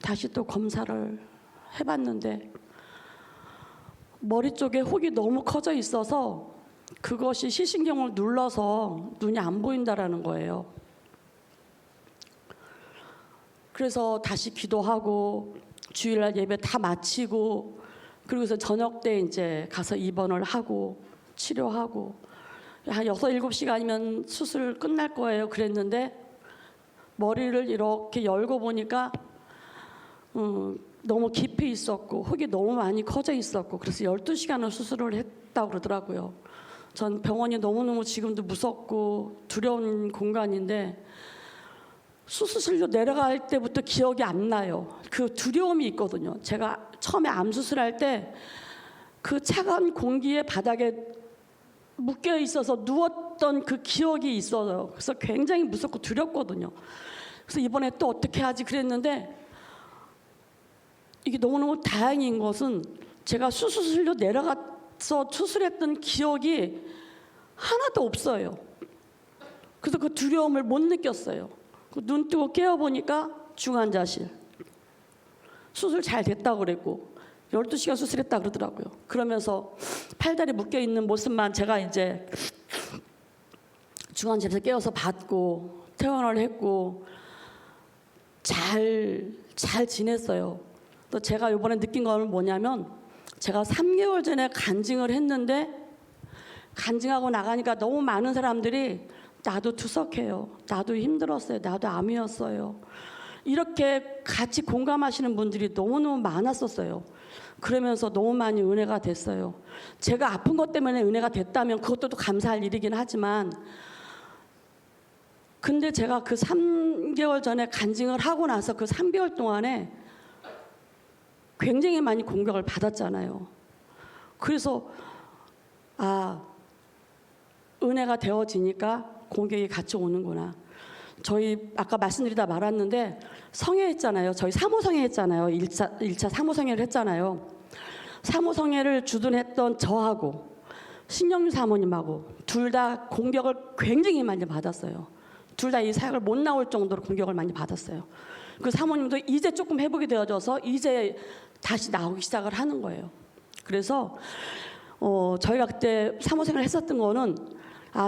다시 또 검사를 해봤는데 머리 쪽에 혹이 너무 커져 있어서 그것이 시신경을 눌러서 눈이 안 보인다라는 거예요. 그래서 다시 기도하고 주일날 예배 다 마치고 그리고서 저녁 때 이제 가서 입원을 하고 치료하고 한 6, 7시간이면 수술 끝날 거예요. 그랬는데 머리를 이렇게 열고 보니까 너무 깊이 있었고 흙이 너무 많이 커져 있었고 그래서 12시간을 수술을 했다고 그러더라고요. 전 병원이 너무너무 지금도 무섭고 두려운 공간인데 수술실로 내려갈 때부터 기억이 안 나요. 그 두려움이 있거든요. 제가 처음에 암 수술할 때 그 차가운 공기에 바닥에 묶여 있어서 누웠던 그 기억이 있어요. 그래서 굉장히 무섭고 두렵거든요. 그래서 이번에 또 어떻게 하지 그랬는데 이게 너무너무 다행인 것은 제가 수술실로 내려가서 수술했던 기억이 하나도 없어요. 그래서 그 두려움을 못 느꼈어요. 눈 뜨고 깨어보니까 중환자실. 수술 잘 됐다고 그랬고 12시간 수술했다 그러더라고요. 그러면서 팔다리 묶여있는 모습만 제가 이제 중환자실에서 깨어서 받고 퇴원을 했고 잘 지냈어요. 또 제가 이번에 느낀 거는 뭐냐면 제가 3개월 전에 간증을 했는데 간증하고 나가니까 너무 많은 사람들이 나도 투석해요. 나도 힘들었어요. 나도 암이었어요. 이렇게 같이 공감하시는 분들이 너무너무 많았었어요. 그러면서 너무 많이 은혜가 됐어요. 제가 아픈 것 때문에 은혜가 됐다면 그것도 또 감사할 일이긴 하지만 근데 제가 그 3개월 전에 간증을 하고 나서 그 3개월 동안에 굉장히 많이 공격을 받았잖아요. 그래서 은혜가 되어지니까 공격이 같이 오는구나. 저희 아까 말씀드리다 말았는데 성회했잖아요. 저희 사모성회 했잖아요. 1차 사모성회를 했잖아요. 사모성회를 주둔했던 저하고 신영주 사모님하고 둘 다 공격을 굉장히 많이 받았어요. 둘 다 이 사역을 못 나올 정도로 공격을 많이 받았어요. 그 사모님도 이제 조금 회복이 되어져서 이제 다시 나오기 시작을 하는 거예요. 그래서 저희가 그때 사모생활을 했었던 거는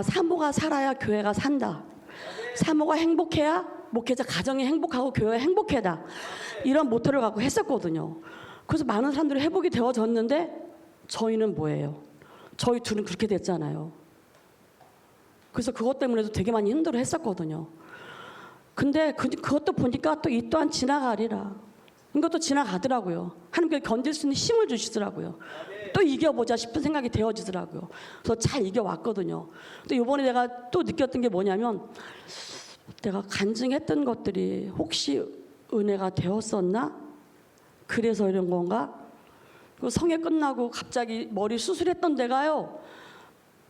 사모가 살아야 교회가 산다. 사모가 행복해야 목회자 가정이 행복하고 교회가 행복해다. 이런 모토를 갖고 했었거든요. 그래서 많은 사람들이 회복이 되어졌는데 저희는 뭐예요? 저희 둘은 그렇게 됐잖아요. 그래서 그것 때문에도 되게 많이 힘들어 했었거든요. 근데 그것도 보니까 또 이 또한 지나가리라. 이것도 지나가더라고요. 하나님께 견딜 수 있는 힘을 주시더라고요. 또 이겨보자 싶은 생각이 되어지더라고요. 그래서 잘 이겨왔거든요. 근데 이번에 내가 또 느꼈던 게 뭐냐면 내가 간증했던 것들이 혹시 은혜가 되었었나? 그래서 이런 건가? 그 성회 끝나고 갑자기 머리 수술했던 데가요.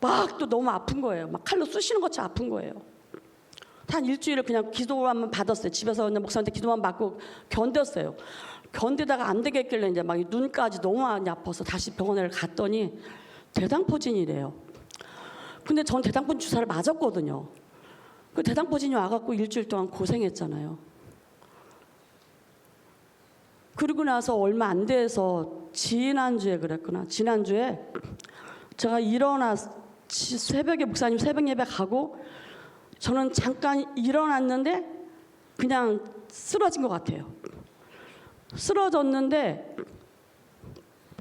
막 또 너무 아픈 거예요. 막 칼로 쑤시는 것처럼 아픈 거예요. 한 일주일을 그냥 기도만 받았어요. 집에서 그냥 목사한테 기도만 받고 견뎠어요. 견디다가 안 되겠길래 이제 막 눈까지 너무 많이 아파서 다시 병원에 갔더니 대장포진이래요. 근데 전 대장포진 주사를 맞았거든요. 그 대장포진이 와갖고 일주일 동안 고생했잖아요. 그리고 나서 얼마 안 돼서 지난주에 그랬구나. 지난주에 제가 새벽에 목사님 새벽 예배 가고 저는 잠깐 일어났는데 그냥 쓰러진 것 같아요. 쓰러졌는데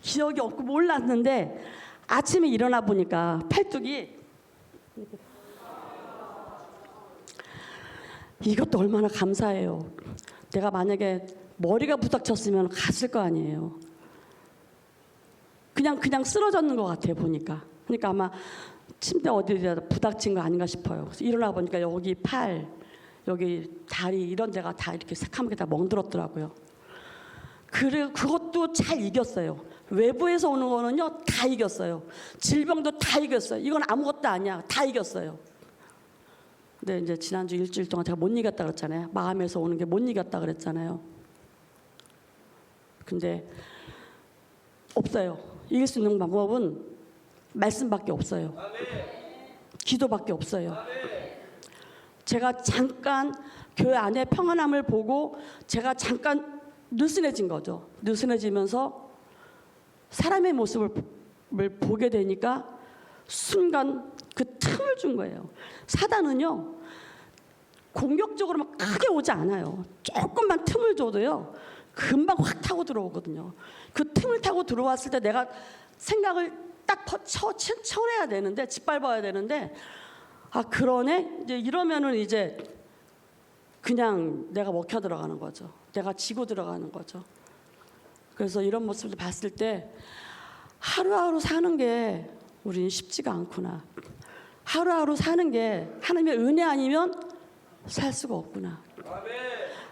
기억이 없고 몰랐는데 아침에 일어나 보니까 팔뚝이 이것도 얼마나 감사해요. 내가 만약에 머리가 부닥쳤으면 갔을 거 아니에요. 그냥 쓰러졌는 것 같아요 보니까. 그러니까 아마 침대 어디에다 부닥친 거 아닌가 싶어요. 그래서 일어나 보니까 여기 팔, 여기 다리 이런 데가 다 이렇게 새카맣게 다 멍들었더라고요. 그것도 잘 이겼어요. 외부에서 오는 거는요 다 이겼어요. 질병도 다 이겼어요. 이건 아무것도 아니야. 다 이겼어요. 근데 이제 지난주 일주일 동안 제가 못 이겼다 그랬잖아요. 마음에서 오는 게 못 이겼다 그랬잖아요. 근데 없어요. 이길 수 있는 방법은 말씀밖에 없어요. 기도밖에 없어요. 제가 잠깐 교회 안에 평안함을 보고 제가 잠깐 느슨해진 거죠. 느슨해지면서 사람의 모습을 보게 되니까 순간 그 틈을 준 거예요. 사단은요 공격적으로 막 크게 오지 않아요. 조금만 틈을 줘도요 금방 확 타고 들어오거든요. 그 틈을 타고 들어왔을 때 내가 생각을 딱 쳐내야 되는데, 짓밟아야 되는데, 아 그러네 이제 이러면은 이제 그냥 내가 먹혀 들어가는 거죠. 내가 지고 들어가는 거죠. 그래서 이런 모습을 봤을 때 하루하루 사는 게 우리는 쉽지가 않구나. 하루하루 사는 게 하나님의 은혜 아니면 살 수가 없구나.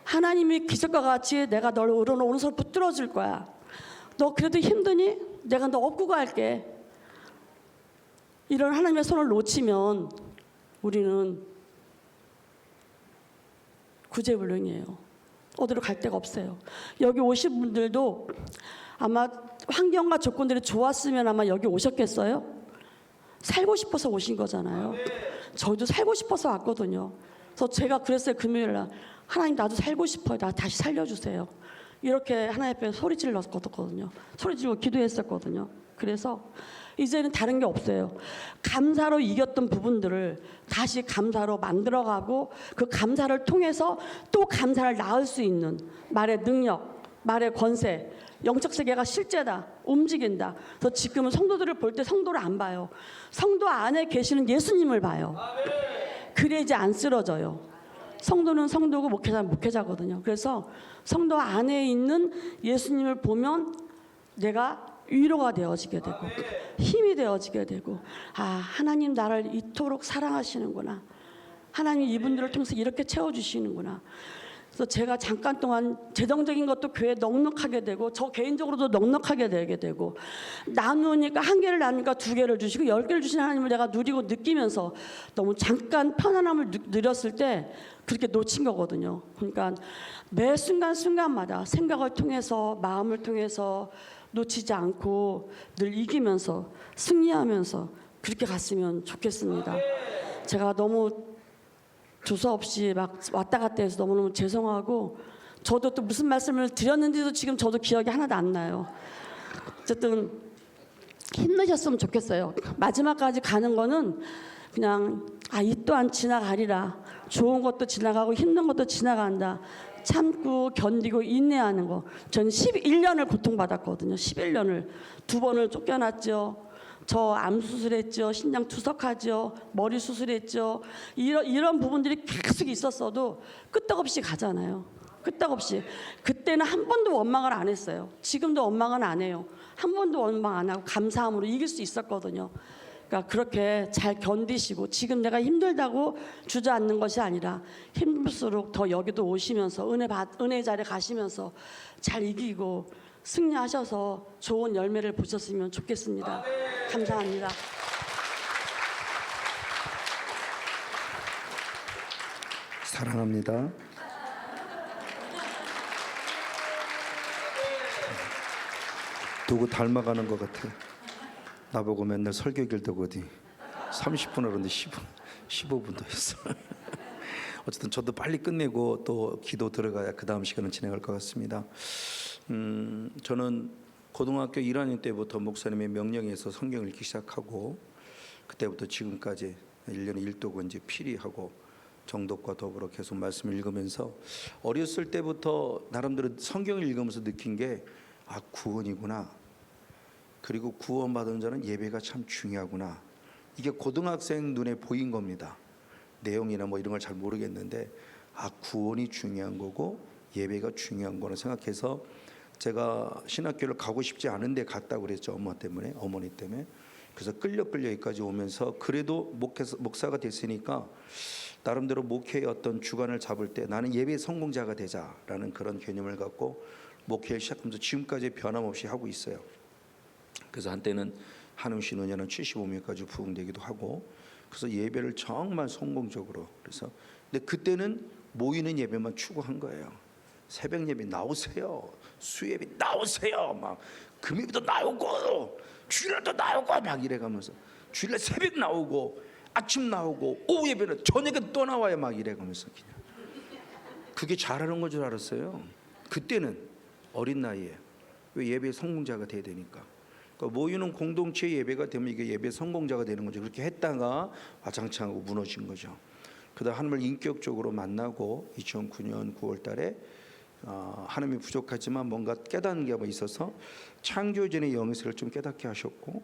하나님이 기적과 같이 내가 널 오른손 붙들어 줄 거야. 너 그래도 힘드니? 내가 너 업고 갈게. 이런 하나님의 손을 놓치면 우리는 구제불능이에요. 어디로 갈 데가 없어요. 여기 오신 분들도 아마 환경과 조건들이 좋았으면 아마 여기 오셨겠어요? 살고 싶어서 오신 거잖아요. 저희도 살고 싶어서 왔거든요. 그래서 제가 그랬어요. 금요일 날 하나님 나도 살고 싶어요. 나 다시 살려주세요. 이렇게 하나님 앞에 소리 질렀거든요. 소리 지르고 기도했었거든요. 그래서 이제는 다른 게 없어요. 감사로 이겼던 부분들을 다시 감사로 만들어가고 그 감사를 통해서 또 감사를 낳을 수 있는 말의 능력, 말의 권세, 영적 세계가 실제다, 움직인다. 그래서 지금은 성도들을 볼 때 성도를 안 봐요. 성도 안에 계시는 예수님을 봐요. 그래야 이제 안 쓰러져요. 성도는 성도고 목회자는 목회자거든요. 그래서 성도 안에 있는 예수님을 보면 내가 위로가 되어지게 되고 힘이 되어지게 되고 아 하나님 나를 이토록 사랑하시는구나. 하나님 이분들을 통해서 이렇게 채워주시는구나. 그래서 제가 잠깐 동안 재정적인 것도 교회에 넉넉하게 되고 저 개인적으로도 넉넉하게 되게 되고 나누니까 한 개를 나누니까 두 개를 주시고 10개를 주신 하나님을 내가 누리고 느끼면서 너무 잠깐 편안함을 누렸을 때 그렇게 놓친 거거든요. 그러니까 매 순간순간마다 생각을 통해서 마음을 통해서 놓치지 않고 늘 이기면서 승리하면서 그렇게 갔으면 좋겠습니다. 제가 너무 조사 없이 막 왔다 갔다 해서 너무너무 죄송하고 저도 또 무슨 말씀을 드렸는지도 지금 저도 기억이 하나도 안 나요. 어쨌든 힘내셨으면 좋겠어요. 마지막까지 가는 거는 그냥 이 또한 지나가리라. 좋은 것도 지나가고 힘든 것도 지나간다. 참고 견디고 인내하는 거. 저는 11년을 고통받았거든요. 11년을. 2번을 쫓겨났죠. 저 암 수술했죠. 신장 투석하죠. 머리 수술했죠. 이런 부분들이 계속 있었어도 끄떡없이 가잖아요. 끄떡없이. 그때는 한 번도 원망을 안 했어요. 지금도 원망은 안 해요. 한 번도 원망 안 하고 감사함으로 이길 수 있었거든요. 그러니까 그렇게 잘 견디시고 지금 내가 힘들다고 주저앉는 것이 아니라 힘들수록 더 여기도 오시면서 은혜 자리에 가시면서 잘 이기고 승리하셔서 좋은 열매를 보셨으면 좋겠습니다. 감사합니다. 사랑합니다. 누구 닮아가는 것 같아. 나보고 맨날 설교길 도 어디 30분 하는데 15분도 했어. 어쨌든 저도 빨리 끝내고 또 기도 들어가야 그 다음 시간을 진행할 것 같습니다. 저는 고등학교 1학년 때부터 목사님의 명령에서 성경을 읽기 시작하고 그때부터 지금까지 1년에 1독은 이제 필히하고 정독과 더불어 계속 말씀을 읽으면서 어렸을 때부터 나름대로 성경을 읽으면서 느낀 게 구원이구나. 그리고 구원받은 자는 예배가 참 중요하구나. 이게 고등학생 눈에 보인 겁니다. 내용이나 뭐 이런 걸 잘 모르겠는데 구원이 중요한 거고 예배가 중요한 거라 생각해서 제가 신학교를 가고 싶지 않은데 갔다고 그랬죠. 어머니 때문에. 그래서 끌려 여기까지 오면서 그래도 목사가 됐으니까 나름대로 목회의 어떤 주관을 잡을 때 나는 예배 성공자가 되자라는 그런 개념을 갖고 목회를 시작하면서 지금까지 변함없이 하고 있어요. 그래서 한때는 한음씨 은혜는 75명까지 부흥되기도 하고 그래서 예배를 정말 성공적으로 그래서 근데 그때는 모이는 예배만 추구한 거예요. 새벽 예배 나오세요. 수예배 나오세요. 막 금요일도 나오고 주일날도 나오고 막 이래가면서 주일날 새벽 나오고 아침 나오고 오후 예배는 저녁에 또 나와요. 막 이래가면서 그냥 그게 잘하는 건 줄 알았어요. 그때는 어린 나이에 왜 예배 성공자가 돼야 되니까. 그러니까 모이는 공동체 예배가 되면 이게 예배 성공자가 되는 거죠. 그렇게 했다가 와장창하고 무너진 거죠. 그다음 하나님을 인격적으로 만나고 2009년 9월달에 하나님이 부족하지만 뭔가 깨닫는 게 있어서 창조전의 영성을 좀 깨닫게 하셨고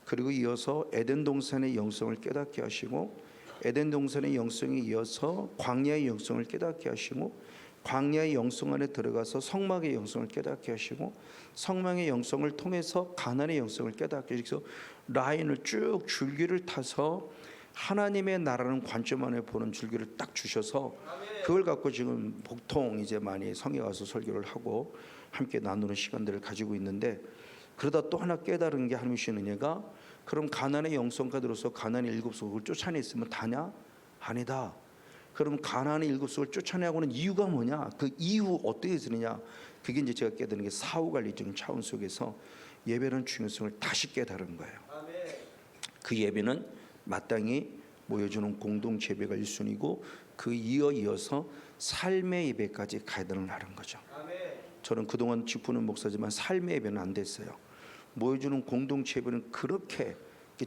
그리고 이어서 에덴 동산의 영성을 깨닫게 하시고 에덴 동산의 영성에 이어서 광야의 영성을 깨닫게 하시고 광야의 영성 안에 들어가서 성막의 영성을 깨닫게 하시고 성막의 영성을 통해서 가나안의 영성을 깨닫게 하시고 라인을 쭉 줄기를 타서 하나님의 나라는 관점 안에 보는 줄기를 딱 주셔서 그걸 갖고 지금 보통 이제 많이 성에 가서 설교를 하고 함께 나누는 시간들을 가지고 있는데 그러다 또 하나 깨달은 게 하나님 주신 은혜가 그럼 가나안의 영성가들로서 가나안의 일곱 속을 쫓아냈으면 다냐? 아니다. 그럼 가나안의 일곱 속을 쫓아내고는 이유가 뭐냐? 그 이유 어떻게 쓰느냐? 그게 이제 제가 깨달은 게 사후관리적인 차원 속에서 예배라는 중요성을 다시 깨달은 거예요. 그 예배는 마땅히 모여주는 공동체 예배가 1순위고 그 이어서 삶의 예배까지 가야 되는 거죠. 저는 그동안 짚는 목사지만 삶의 예배는 안 됐어요. 모여주는 공동체 예배는 그렇게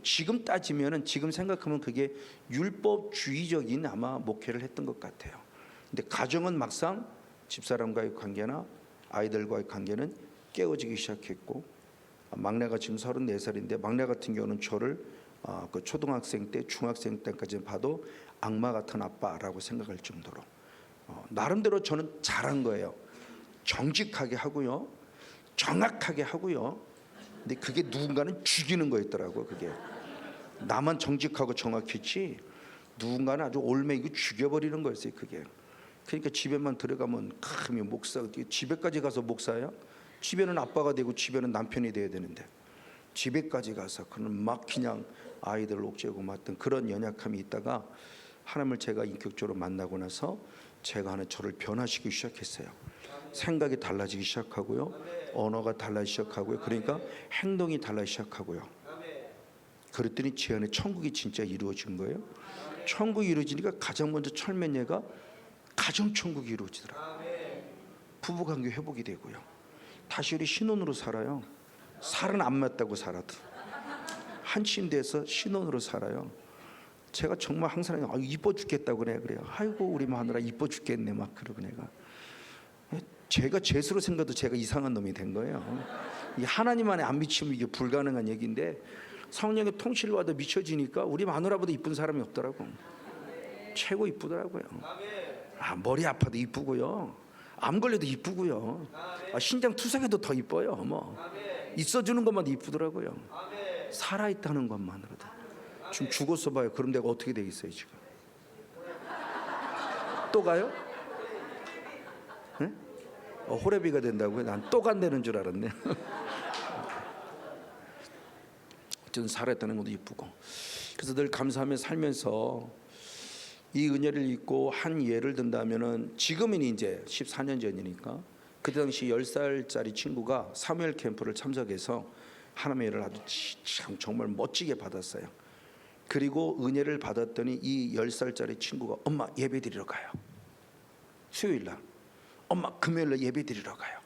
지금 따지면은 지금 생각하면 그게 율법주의적인 아마 목회를 했던 것 같아요. 근데 가정은 막상 집사람과의 관계나 아이들과의 관계는 깨어지기 시작했고 막내가 지금 34살인데 막내 같은 경우는 저를 그 초등학생 때 중학생 때까지 봐도 악마 같은 아빠라고 생각할 정도로 나름대로 저는 잘한 거예요. 정직하게 하고요, 정확하게 하고요. 근데 그게 누군가는 죽이는 거였더라고. 그게 나만 정직하고 정확했지 누군가는 아주 올매이고 죽여버리는 거였어요. 그게 그러니까 집에만 들어가면 큰 목사 집에까지 가서 목사야? 집에는 아빠가 되고 집에는 남편이 돼야 되는데 집에까지 가서 그는 막 그냥 아이들을 옥죄고 맞던 그런 연약함이 있다가 하나님을 제가 인격적으로 만나고 나서 제가 하나 저를 변화시키기 시작했어요. 생각이 달라지기 시작하고요, 언어가 달라지기 시작하고요, 그러니까 행동이 달라지기 시작하고요. 그랬더니 제 안에 천국이 진짜 이루어진 거예요. 천국이 이루어지니까 가장 먼저 철면예가 가정천국이 이루어지더라고요. 부부관계 회복이 되고요. 다시 우리 신혼으로 살아요. 살은 안 맞다고 살아도 한 침대에서 신혼으로 살아요. 제가 정말 항상 이뻐 죽겠다고 그래요. 아이고 우리 마누라 이뻐 죽겠네 막 그러고 내가 제가 죄수로 생각도 제가 이상한 놈이 된 거예요. 이 하나님 안에 안 미치면 이게 불가능한 얘기인데 성령의 통치를 받아 미쳐지니까 우리 마누라보다 이쁜 사람이 없더라고. 최고 이쁘더라고요. 머리 아파도 이쁘고요, 암 걸려도 이쁘고요, 신장 투석해도 더 이뻐요. 뭐 있어주는 것만 이쁘더라고요. 살아있다는 것만으로도. 지금 죽었어 봐요. 그럼 내가 어떻게 되겠어요 지금? 또 가요? 네? 호레비가 된다고요? 난 또 간다는 줄 알았네. 어쨌든 살아있다는 것도 이쁘고. 그래서 늘 감사하며 살면서 이 은혜를 잊고 한 예를 든다면은 지금은 이제 14년 전이니까 그때 당시 10살짜리 친구가 사무엘 캠프를 참석해서 하나님의 은혜를 아주 참 정말 멋지게 받았어요. 그리고 은혜를 받았더니 이 10살짜리 친구가 엄마 예배 드리러 가요. 수요일날 엄마 금요일날 예배 드리러 가요.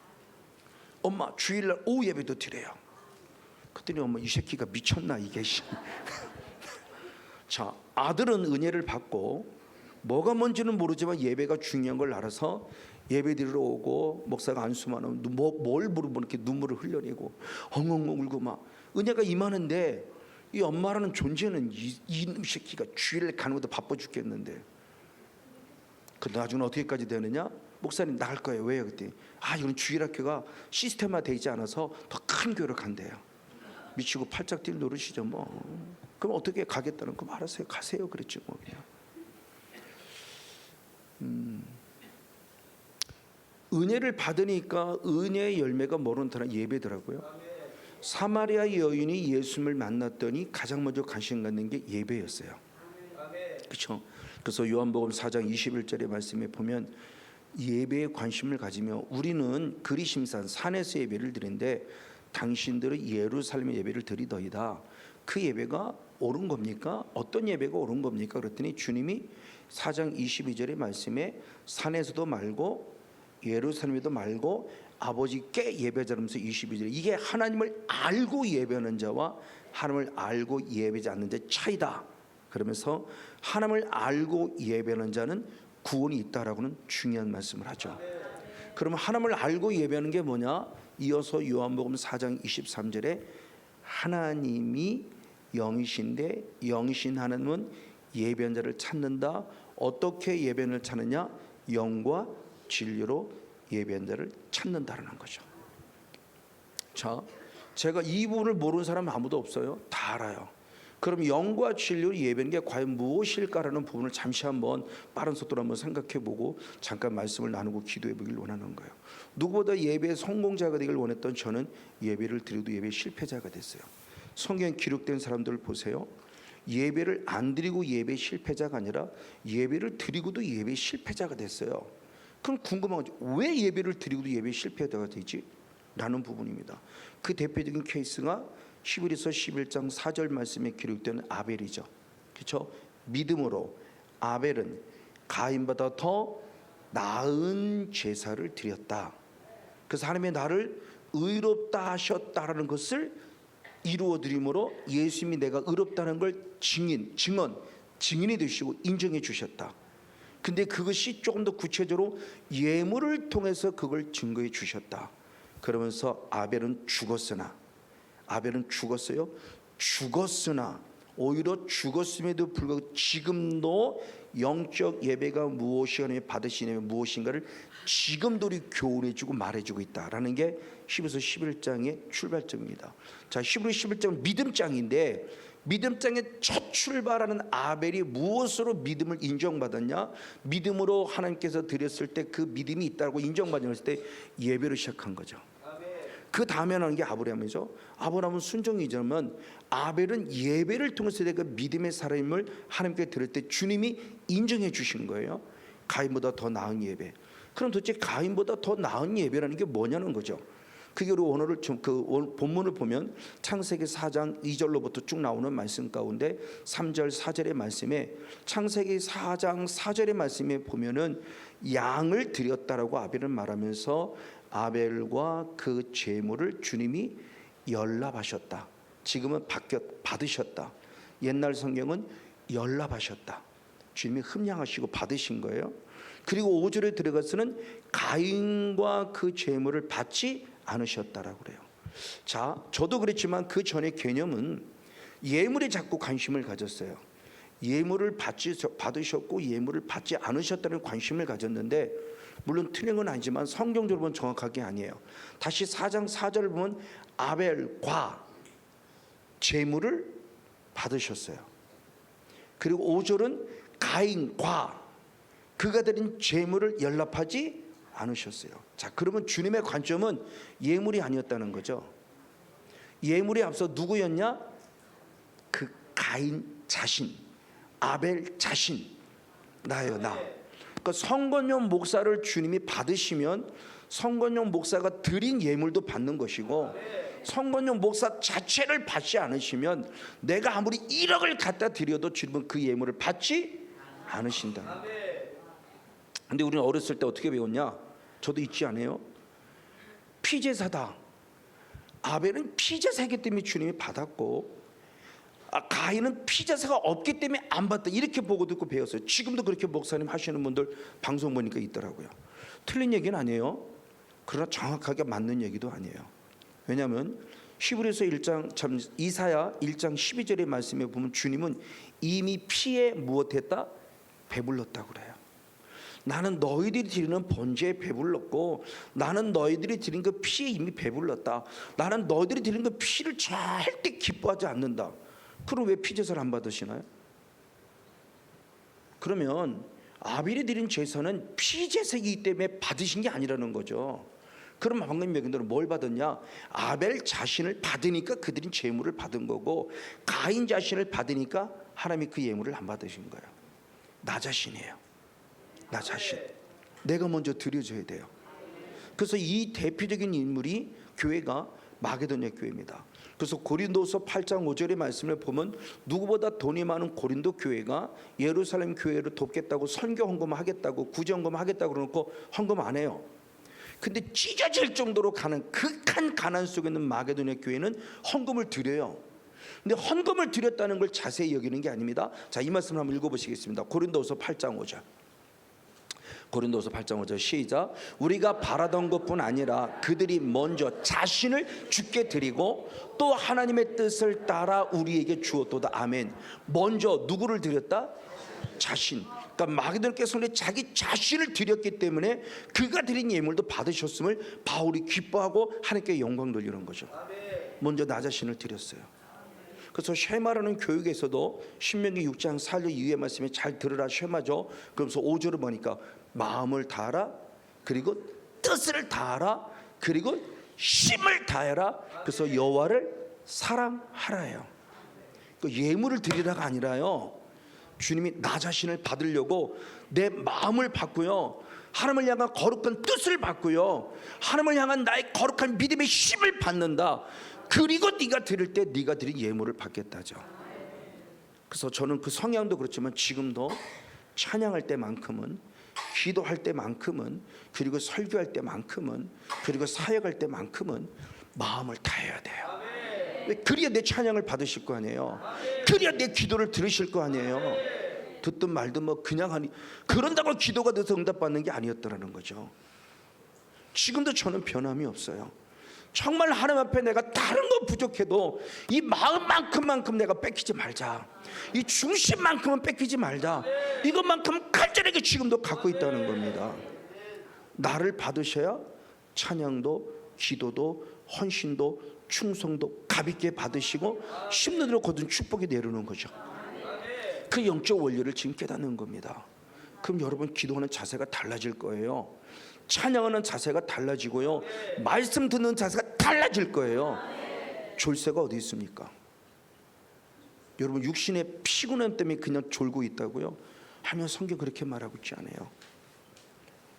엄마 주일날 오후 예배도 드려요. 그랬더니 엄마 이 새끼가 미쳤나 이게. 자, 아들은 은혜를 받고 뭐가 뭔지는 모르지만 예배가 중요한 걸 알아서 예배 드리러 오고 목사가 안수하면 뭘 물어보면 이렇게 눈물을 흘려내고 엉엉 울고 막 은혜가 임하는데 이 엄마라는 존재는 이놈 새끼가 주일을 가는 것도 바빠 죽겠는데, 그 나중에 어떻게까지 되느냐? 목사님 나갈 거예요. 왜요? 그때 이건 주일학교가 시스템화 되어 있지 않아서 더 큰 교회를 간대요. 미치고 팔짝 뛸 노릇이죠 뭐. 그럼 어떻게 가겠다는 거 알았어요. 가세요. 그랬죠 뭐 그냥. 은혜를 받으니까 은혜의 열매가 뭐로 나타나? 예배더라고요. 사마리아 여인이 예수님을 만났더니 가장 먼저 관심 갖는 게 예배였어요. 그렇죠? 그래서 요한복음 4장 21절의 말씀에 보면 예배에 관심을 가지며 우리는 그리심산 산에서 예배를 드리는데 당신들은 예루살렘의 예배를 드리더이다. 그 예배가 옳은 겁니까? 어떤 예배가 옳은 겁니까? 그랬더니 주님이 4장 22절의 말씀에 산에서도 말고 예루살렘에도 말고 아버지께 예배자라면서 22절, 이게 하나님을 알고 예배하는 자와 하나님을 알고 예배하지 않는 자의 차이다. 그러면서 하나님을 알고 예배하는 자는 구원이 있다라고는 중요한 말씀을 하죠. 그러면 하나님을 알고 예배하는 게 뭐냐? 이어서 요한복음 4장 23절에 하나님이 영이신데 영이신 하나님은 예배하는 자를 찾는다. 어떻게 예배를 찾느냐? 영과 진리로 예배하는 자를 찾는다라는 거죠. 자, 제가 이 부분을 모르는 사람 아무도 없어요. 다 알아요. 그럼 영과 진리로 예배하는 게 과연 무엇일까라는 부분을 잠시 한번 빠른 속도로 한번 생각해보고 잠깐 말씀을 나누고 기도해보길 원하는 거예요. 누구보다 예배의 성공자가 되길 원했던 저는 예배를 드려도 예배 실패자가 됐어요. 성경에 기록된 사람들을 보세요. 예배를 안 드리고 예배 실패자가 아니라 예배를 드리고도 예배 실패자가 됐어요. 그럼 궁금한 거죠. 왜 예배를 드리고도 예배 실패자가 되지? 라는 부분입니다. 그 대표적인 케이스가 히브리서 11장 4절 말씀에 기록된 아벨이죠. 그렇죠? 믿음으로 아벨은 가인보다 더 나은 제사를 드렸다. 그래서 하나님의 나를 의롭다 하셨다라는 것을 이루어 드림으로 예수님이 내가 의롭다는 걸 증인이 되시고 인정해 주셨다. 근데 그것이 조금 더 구체적으로 예물을 통해서 그걸 증거해 주셨다. 그러면서 아벨은 죽었으나 오히려 죽었음에도 불구하고 지금도 영적 예배가 무엇이 하나님 받으시냐면 무엇인가를 지금도 우리 교훈해주고 말해주고 있다라는 게 히브리서 11장의 출발점입니다. 자, 히브리서 11장은 믿음장인데 믿음장의 첫 출발하는 아벨이 무엇으로 믿음을 인정받았냐? 믿음으로 하나님께서 드렸을 때 그 믿음이 있다고 인정받았을 때 예배를 시작한 거죠. 그 다음에 나오는 게 아브라함이죠. 아브라함은 순종이지만 아벨은 예배를 통해서 내가 믿음의 사람임을 하나님께 들을 때 주님이 인정해 주신 거예요. 가인보다 더 나은 예배. 그럼 도대체 가인보다 더 나은 예배라는 게 뭐냐는 거죠. 그게 우리 오늘을 그 본문을 보면 창세기 4장 2절로부터 쭉 나오는 말씀 가운데 3절 4절의 말씀에 창세기 4장 4절의 말씀에 보면은 양을 드렸다라고 아벨은 말하면서 아벨과 그 제물을 주님이 연락하셨다. 지금은 받으셨다. 옛날 성경은 연락하셨다. 주님이 흠양하시고 받으신 거예요. 그리고 5절에 들어가서는 가인과 그 제물을 받지 않으셨다라고 그래요. 자, 저도 그랬지만 그 전의 개념은 예물에 자꾸 관심을 가졌어요. 예물을 받으셨고 예물을 받지 않으셨다는 관심을 가졌는데 물론 틀린 건 아니지만 성경적으로 보면 정확하게 아니에요. 다시 4장 4절을 보면 아벨과 제물을 받으셨어요. 그리고 5절은 가인과 그가 드린 제물을 연락하지 않으셨어요. 자, 그러면 주님의 관점은 예물이 아니었다는 거죠. 예물에 앞서 누구였냐? 그 가인 자신, 아벨 자신, 나예요, 나. 그러니까 성건용 목사를 주님이 받으시면 성건용 목사가 드린 예물도 받는 것이고 성건용 목사 자체를 받지 않으시면 내가 아무리 1억을 갖다 드려도 주님은 그 예물을 받지 않으신다. 근데 우리는 어렸을 때 어떻게 배웠냐? 저도 잊지 않아요. 피제사다. 아벨은 피제사이기 때문에 주님이 받았고 가인은 피제사가 없기 때문에 안 받다. 이렇게 보고 듣고 배웠어요. 지금도 그렇게 목사님 하시는 분들 방송 보니까 있더라고요. 틀린 얘기는 아니에요. 그러나 정확하게 맞는 얘기도 아니에요. 왜냐하면 히브리서 1장 참 이사야 1장 12절의 말씀에 보면 주님은 이미 피에 무엇했다? 배불렀다고 그래요. 나는 너희들이 드리는 번제에 배불렀고 나는 너희들이 드린 그 피에 이미 배불렀다. 나는 너희들이 드린 그 피를 절대 기뻐하지 않는다. 그럼 왜 피제사를 안 받으시나요? 그러면 아벨이 드린 제사는 피제사이기 때문에 받으신 게 아니라는 거죠. 그럼 방금 얘기한 대로 뭘 받았냐? 아벨 자신을 받으니까 그들은 제물을 받은 거고 가인 자신을 받으니까 하나님이 그 예물을 안 받으신 거예요. 나 자신이에요. 나 자신. 내가 먼저 드려줘야 돼요. 그래서 이 대표적인 인물이 교회가 마게도냐 교회입니다. 그래서 고린도서 8장 5절의 말씀을 보면 누구보다 돈이 많은 고린도 교회가 예루살렘 교회를 돕겠다고 선교 헌금하겠다고 구제 헌금하겠다고 그러놓고 헌금 안 해요. 근데 찢어질 정도로 가는 극한 가난 속에 있는 마게도냐 교회는 헌금을 드려요. 근데 헌금을 드렸다는 걸 자세히 여기는 게 아닙니다. 자, 이 말씀을 한번 읽어보시겠습니다. 고린도서 8장 5절. 고린도서 8장 5절 시작. 우리가 바라던 것뿐 아니라 그들이 먼저 자신을 주께 드리고 또 하나님의 뜻을 따라 우리에게 주었도다. 아멘. 먼저 누구를 드렸다? 자신. 그러니까 마게도냐께서는 자기 자신을 드렸기 때문에 그가 드린 예물도 받으셨음을 바울이 기뻐하고 하나님께 영광 돌리는 거죠. 먼저 나 자신을 드렸어요. 그래서 쉐마라는 교육에서도 신명기 6장 4절 이후의 말씀에 잘 들으라 쉐마죠. 그러면서 5절을 보니까 마음을 다하라, 그리고 뜻을 다하라, 그리고 힘을 다해라. 그래서 여호와를 사랑하라예요. 그 예물을 드리라가 아니라요. 주님이 나 자신을 받으려고 내 마음을 받고요, 하나님을 향한 거룩한 뜻을 받고요, 하나님을 향한 나의 거룩한 믿음의 힘을 받는다. 그리고 네가 드릴 때 네가 드린 예물을 받겠다죠. 그래서 저는 그 성향도 그렇지만 지금도 찬양할 때만큼은, 기도할 때만큼은, 그리고 설교할 때만큼은, 그리고 사역할 때만큼은 마음을 다해야 돼요. 그래야 내 찬양을 받으실 거 아니에요. 그래야 내 기도를 들으실 거 아니에요. 듣든 말든 뭐 그냥 하니, 그런다고 기도가 돼서 응답받는 게 아니었더라는 거죠. 지금도 저는 변함이 없어요. 정말 하나님 앞에 내가 다른 거 부족해도 이 마음만큼만큼 내가 뺏기지 말자, 이 중심만큼은 뺏기지 말자, 이것만큼 간절하게 지금도 갖고 있다는 겁니다. 나를 받으셔야 찬양도 기도도 헌신도 충성도 가볍게 받으시고 심는 대로 거둔 축복이 내려오는 거죠. 그 영적 원리를 지금 깨닫는 겁니다. 그럼 여러분 기도하는 자세가 달라질 거예요. 찬양하는 자세가 달라지고요, 말씀 듣는 자세가 달라질 거예요. 졸세가 어디 있습니까? 여러분 육신의 피곤함 때문에 그냥 졸고 있다고요? 하면 성경 그렇게 말하고 있지 않아요.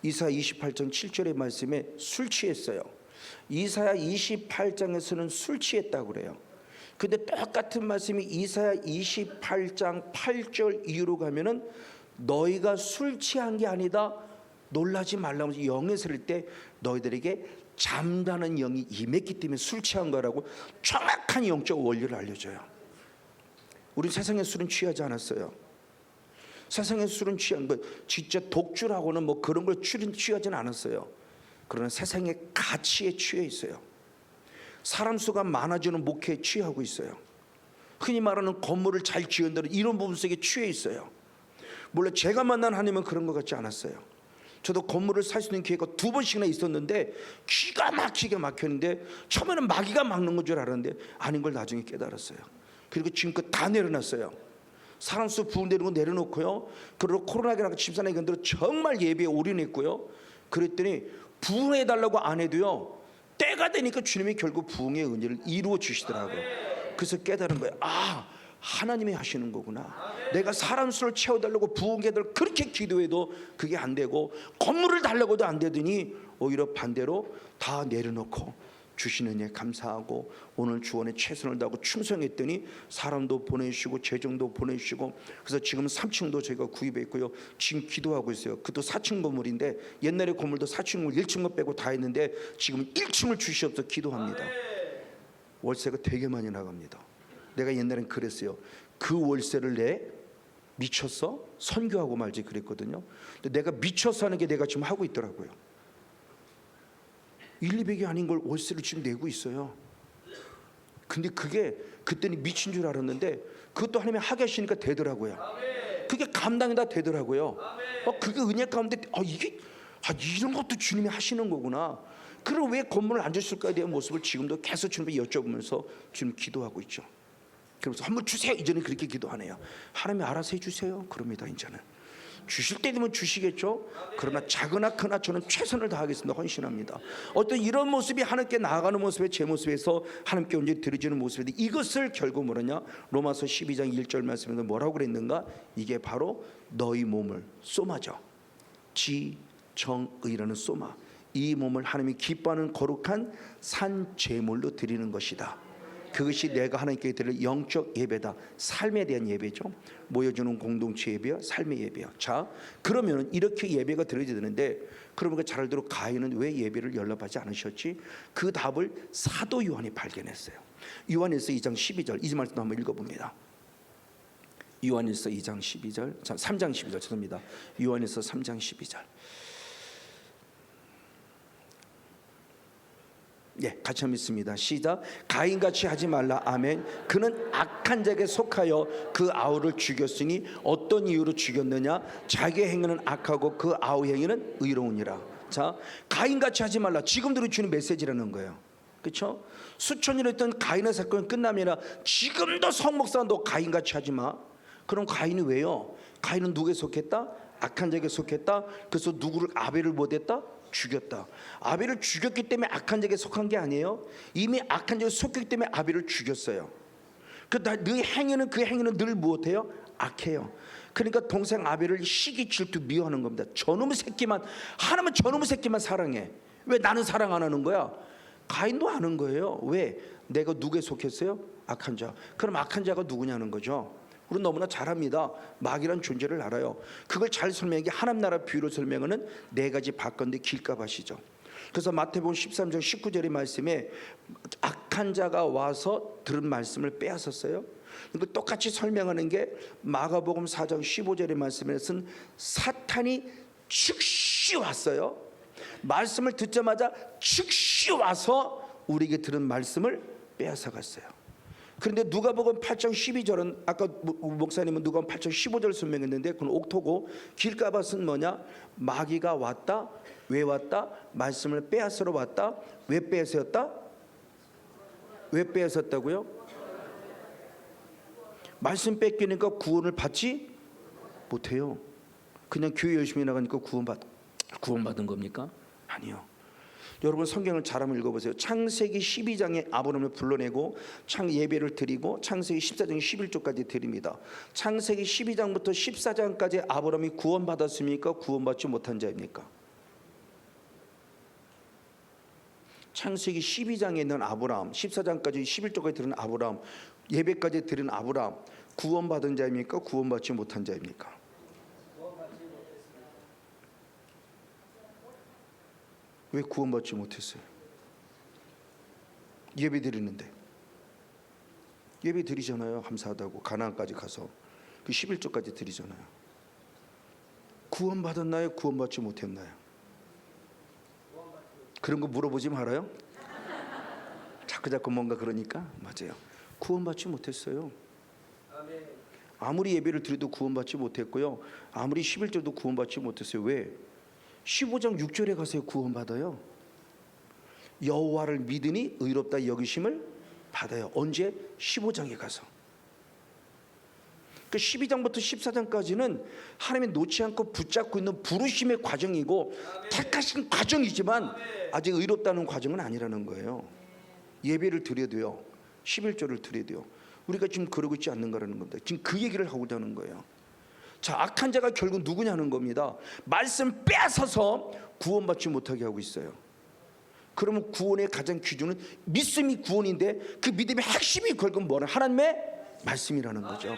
이사야 28장 7절의 말씀에 술 취했어요. 이사야 28장에서는 술 취했다고 그래요. 근데 똑같은 말씀이 이사야 28장 8절 이후로 가면은 너희가 술 취한 게 아니다, 놀라지 말라고 영에 세를 때 너희들에게 잠자는 영이 임했기 때문에 술 취한 거라고 정확한 영적 원리를 알려줘요. 우리 세상의 술은 취하지 않았어요. 세상의 술은 취한 거 진짜 독주라고는 뭐 그런 걸 취하지는 않았어요. 그러나 세상의 가치에 취해 있어요. 사람 수가 많아지는 목회에 취하고 있어요. 흔히 말하는 건물을 잘 지은다는 이런 부분 속에 취해 있어요. 물론 제가 만난 하나님은 그런 것 같지 않았어요. 저도 건물을 살 수 있는 기회가 2번씩이나 있었는데 기가 막히게 막혔는데 처음에는 마귀가 막는 건 줄 알았는데 아닌 걸 나중에 깨달았어요. 그리고 지금껏 다 내려놨어요. 사람 수 부흥되는 거 내려놓고요, 그리고 코로나기랑 집사나 이건들은 정말 예배에 올인했고요. 그랬더니 부흥해달라고 안 해도요, 때가 되니까 주님이 결국 부흥의 은혜를 이루어 주시더라고요. 그래서 깨달은 거예요. 아, 하나님이 하시는 거구나. 내가 사람 수를 채워달라고 부흥회들 그렇게 기도해도 그게 안 되고, 건물을 달라고도 안 되더니 오히려 반대로 다 내려놓고 주시는 예 감사하고 오늘 주원에 최선을 다하고 충성했더니 사람도 보내주시고 재정도 보내주시고, 그래서 지금 3층도 저희가 구입했고요, 지금 기도하고 있어요. 그것도 4층 건물인데 옛날에 건물도 4층 건물 1층만 빼고 다 했는데 지금 1층을 주시옵소서 기도합니다. 월세가 되게 많이 나갑니다. 내가 옛날엔 그랬어요. 그 월세를 내 미쳤어? 선교하고 말지 그랬거든요. 근데 내가 미쳐서 하는 게 내가 지금 하고 있더라고요. 1, 200이 아닌 걸 월세를 지금 내고 있어요. 근데 그게 그때는 미친 줄 알았는데 그것도 하나님이 하게 하시니까 되더라고요. 그게 감당이 다 되더라고요. 그게 은혜 가운데 이게 이런 것도 주님이 하시는 거구나. 그럼 왜 건물을 안 줬을까에 대한 모습을 지금도 계속 주님께 여쭤보면서 주님 기도하고 있죠. 그래서 한번 주세요. 이제는 그렇게 기도하네요. 하나님이 알아서 해주세요. 그럽니다. 이제는 주실 때 되면 주시겠죠. 그러나 작으나 크나 저는 최선을 다하겠습니다. 헌신합니다. 어떤 이런 모습이 하나님께 나아가는 모습에 제 모습에서 하나님께 온전히 드려지는 모습인데 이것을 결국 뭐냐? 로마서 12장 1절 말씀에서 뭐라고 그랬는가? 이게 바로 너희 몸을 소마죠. 지정의라는 소마. 이 몸을 하나님이 기뻐하는 거룩한 산 제물로 드리는 것이다. 그것이 내가 하나님께 드릴 영적 예배다. 삶에 대한 예배죠. 모여주는 공동체 예배야, 삶의 예배야. 자, 그러면 이렇게 예배가 드려야 되는데, 그러면 잘 알도록 가인은 왜 예배를 연락하지 않으셨지? 그 답을 사도 요한이 발견했어요. 요한일서 2장 12절 이 말씀도 한번 읽어봅니다. 요한일서 2장 12절, 3장 12절 죄송합니다. 요한일서 3장 12절. 예, 같이 한번 읽습니다. 시작. 가인같이 하지 말라. 아멘. 그는 악한 자에게 속하여 그 아우를 죽였으니 어떤 이유로 죽였느냐? 자기의 행위는 악하고 그 아우 행위는 의로우니라. 자, 가인같이 하지 말라. 지금도 주는 메시지라는 거예요. 그렇죠? 수천 년 했던 가인의 사건이 끝남이 아니라 지금도 성목사 너 가인같이 하지 마. 그럼 가인이 왜요? 가인은 누구에 속했다? 악한 자에게 속했다. 그래서 누구를 아벨을 못했다? 죽였다. 아벨을 죽였기 때문에 악한 자에게 속한 게 아니에요. 이미 악한 자에게 속했기 때문에 아벨을 죽였어요. 네 행위는 그 행위는 늘 무엇해요? 악해요. 그러니까 동생 아벨을 시기 질투 미워하는 겁니다. 저놈의 새끼만 하나님은 저놈의 새끼만 사랑해. 왜 나는 사랑 안 하는 거야? 가인도 아는 거예요. 왜? 내가 누구에 속했어요? 악한 자. 그럼 악한 자가 누구냐는 거죠. 우리는 너무나 잘 압니다. 마귀란 존재를 알아요. 그걸 잘 설명하기 하나님 나라 비유로 설명하는 네 가지 바건대 길가밭이죠. 그래서 마태복음 13장 19절의 말씀에 악한 자가 와서 들은 말씀을 빼앗았어요. 이거 똑같이 설명하는 게 마가복음 4장 15절의 말씀에서는 사탄이 즉시 왔어요. 말씀을 듣자마자 즉시 와서 우리에게 들은 말씀을 빼앗아 갔어요. 그런데 누가복음 8장 12절은 아까 목사님은 누가복음 8장 15절 설명했는데 그건 옥토고 길가밭은 뭐냐? 마귀가 왔다. 왜 왔다? 말씀을 빼앗으러 왔다. 왜 빼앗았다? 왜 빼앗았다고요? 말씀 뺏기니까 구원을 받지 못해요. 그냥 교회 열심히 나가니까 구원받은 겁니까? 아니요. 여러분 성경을 잘 한번 읽어보세요. 창세기 12장에 아브라함을 불러내고 예배를 드리고 창세기 14장 11절까지 드립니다. 창세기 12장부터 14장까지 아브라함이 구원받았습니까? 구원받지 못한 자입니까? 창세기 12장에 있는 아브라함, 14장까지 11절까지 드린 아브라함, 예배까지 드린 아브라함, 구원받은 자입니까? 구원받지 못한 자입니까? 왜 구원받지 못했어요? 예배 드리는데 예배 드리잖아요. 감사하다고 가나안까지 가서 그 11조까지 드리잖아요. 구원받았나요? 구원받지 못했나요? 그런 거 물어보지 말아요. 자꾸 뭔가 그러니까 맞아요. 구원받지 못했어요. 아무리 예배를 드려도 구원받지 못했고요. 아무리 11조도 구원받지 못했어요. 왜? 15장 6절에 가서 구원받아요. 여호와를 믿으니 의롭다 여기심을 받아요. 언제? 15장에 가서. 그 12장부터 14장까지는 하나님이 놓지 않고 붙잡고 있는 부르심의 과정이고 택하신 과정이지만 아직 의롭다는 과정은 아니라는 거예요. 예배를 드려도요. 11조를 드려도요. 우리가 지금 그러고 있지 않는가라는 겁니다. 지금 그 얘기를 하고자 하는 거예요. 자, 악한 자가 결국 누구냐는 겁니다. 말씀 빼앗아서 구원받지 못하게 하고 있어요. 그러면 구원의 가장 기준은 믿음이 구원인데 그 믿음의 핵심이 결국 뭐냐? 하나님의 말씀이라는 거죠.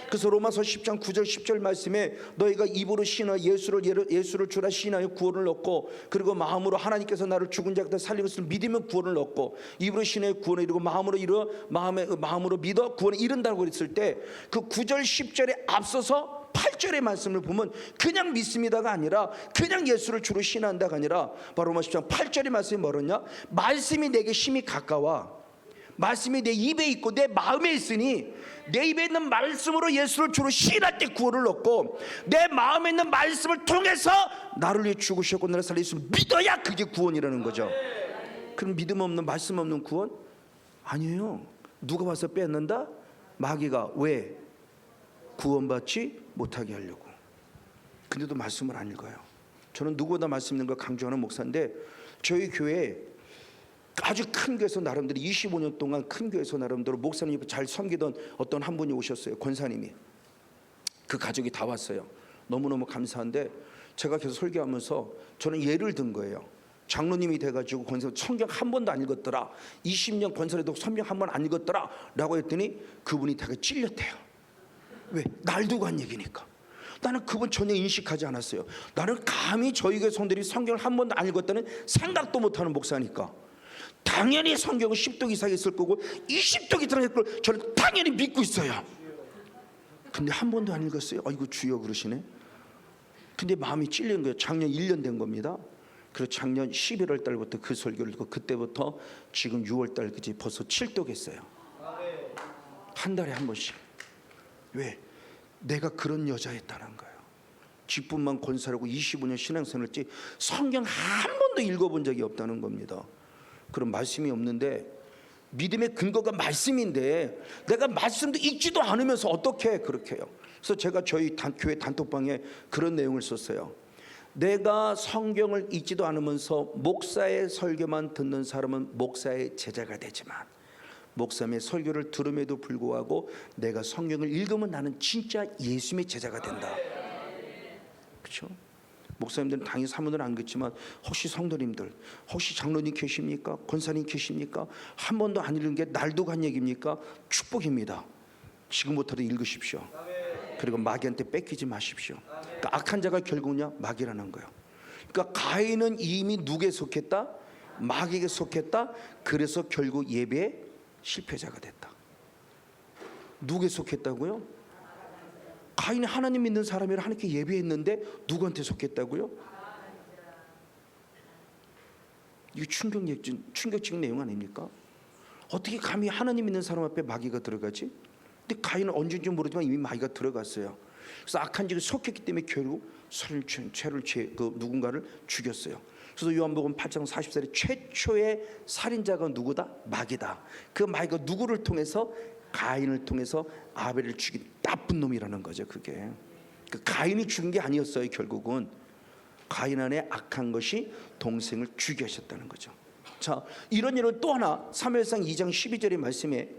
그래서 로마서 10장 9절 10절 말씀에 너희가 입으로 신하 예수를 주라 신하여 구원을 얻고 그리고 마음으로 하나님께서 나를 죽은 자에서 살리고 있을 믿으면 구원을 얻고 입으로 신하여 구원을 이루고 마음으로 믿어 구원에 이른다고 그랬을 때 그 9절 10절에 앞서서 8절의 말씀을 보면 그냥 믿습니다가 아니라 그냥 예수를 주로 신한다가 아니라 바로 로마 10장 8절의 말씀이 뭐였냐? 말씀이 내게 심히 가까워 말씀이 내 입에 있고 내 마음에 있으니 내 입에 있는 말씀으로 예수를 주로 시인할 때 구원을 얻고, 내 마음에 있는 말씀을 통해서 나를 위해 죽으셨고 나를 살리셨음을 믿어야 그게 구원이라는 거죠. 그럼 믿음 없는, 말씀 없는 구원? 아니에요. 누가 와서 뺏는다? 마귀가. 왜? 구원받지 못하게 하려고. 근데도 말씀을 안 읽어요. 저는 누구보다 말씀 읽는 걸 강조하는 목사인데, 저희 교회에 아주 큰 교회에서 나름대로 25년 동안 큰 교회에서 나름대로 목사님 잘 섬기던 어떤 한 분이 오셨어요. 권사님이. 그 가족이 다 왔어요. 너무너무 감사한데, 제가 계속 설교하면서 저는 예를 든 거예요. 장로님이 돼가지고 권사 성경 한 번도 안 읽었더라, 20년 권사래도 성경 한 번 안 읽었더라 라고 했더니 그분이 되게 찔렸대요. 왜? 날 두고 한 얘기니까. 나는 그분 전혀 인식하지 않았어요. 나는 감히 저희 교회 성들이 성경을 한 번도 안 읽었다는 생각도 못하는 목사니까 당연히 성경은 10독 이상 있을 거고 20독 이상 있을 걸 저는 당연히 믿고 있어요. 근데 한 번도 안 읽었어요. 아이고 주여 그러시네. 근데 마음이 찔린 거예요. 작년 1년 된 겁니다. 그래서 작년 11월 달부터 그 설교를 듣고, 그때부터 지금 6월 달까지 벌써 7독 했어요. 한 달에 한 번씩. 왜? 내가 그런 여자였다는 거예요. 직분만 권사라고 25년 신앙생활을 했지 성경 한 번도 읽어본 적이 없다는 겁니다. 그런 말씀이 없는데, 믿음의 근거가 말씀인데 내가 말씀도 읽지도 않으면서 어떻게 그렇게 해요? 그래서 제가 저희 교회 단톡방에 그런 내용을 썼어요. 내가 성경을 읽지도 않으면서 목사의 설교만 듣는 사람은 목사의 제자가 되지만, 목사님의 설교를 들음에도 불구하고 내가 성경을 읽으면 나는 진짜 예수님의 제자가 된다. 그렇죠? 목사님들은 당연히 사모는 안 겠지만, 혹시 성도님들, 혹시 장로님 계십니까? 권사님 계십니까? 한 번도 안 읽은 게 날도 간 얘기입니까? 축복입니다. 지금부터도 읽으십시오. 그리고 마귀한테 뺏기지 마십시오. 그러니까 악한 자가 결국은요, 마귀라는 거예요. 그러니까 가인은 이미 누구에 속했다? 마귀에게 속했다. 그래서 결국 예배에 실패자가 됐다. 누구에 속했다고요? 가인이 하나님 믿는 사람이라 하나님께 예배했는데 누구한테 속했다고요? 이게 충격적인 내용 아닙니까? 어떻게 감히 하나님 믿는 사람 앞에 마귀가 들어가지? 근데 가인은 언제인지 모르지만 이미 마귀가 들어갔어요. 그래서 악한 짓에 속했기 때문에 결국 누군가를 죽였어요. 그래서 요한복음 8장 40절에 최초의 살인자가 누구다? 마귀다. 그 마귀가 누구를 통해서? 가인을 통해서 아벨을 죽인 나쁜 놈이라는 거죠. 그게 그 가인이 죽인 게 아니었어요. 결국은 가인 안에 악한 것이 동생을 죽게 하셨다는 거죠. 자, 이런 일은 또 하나 사무엘상 2장 12절의 말씀에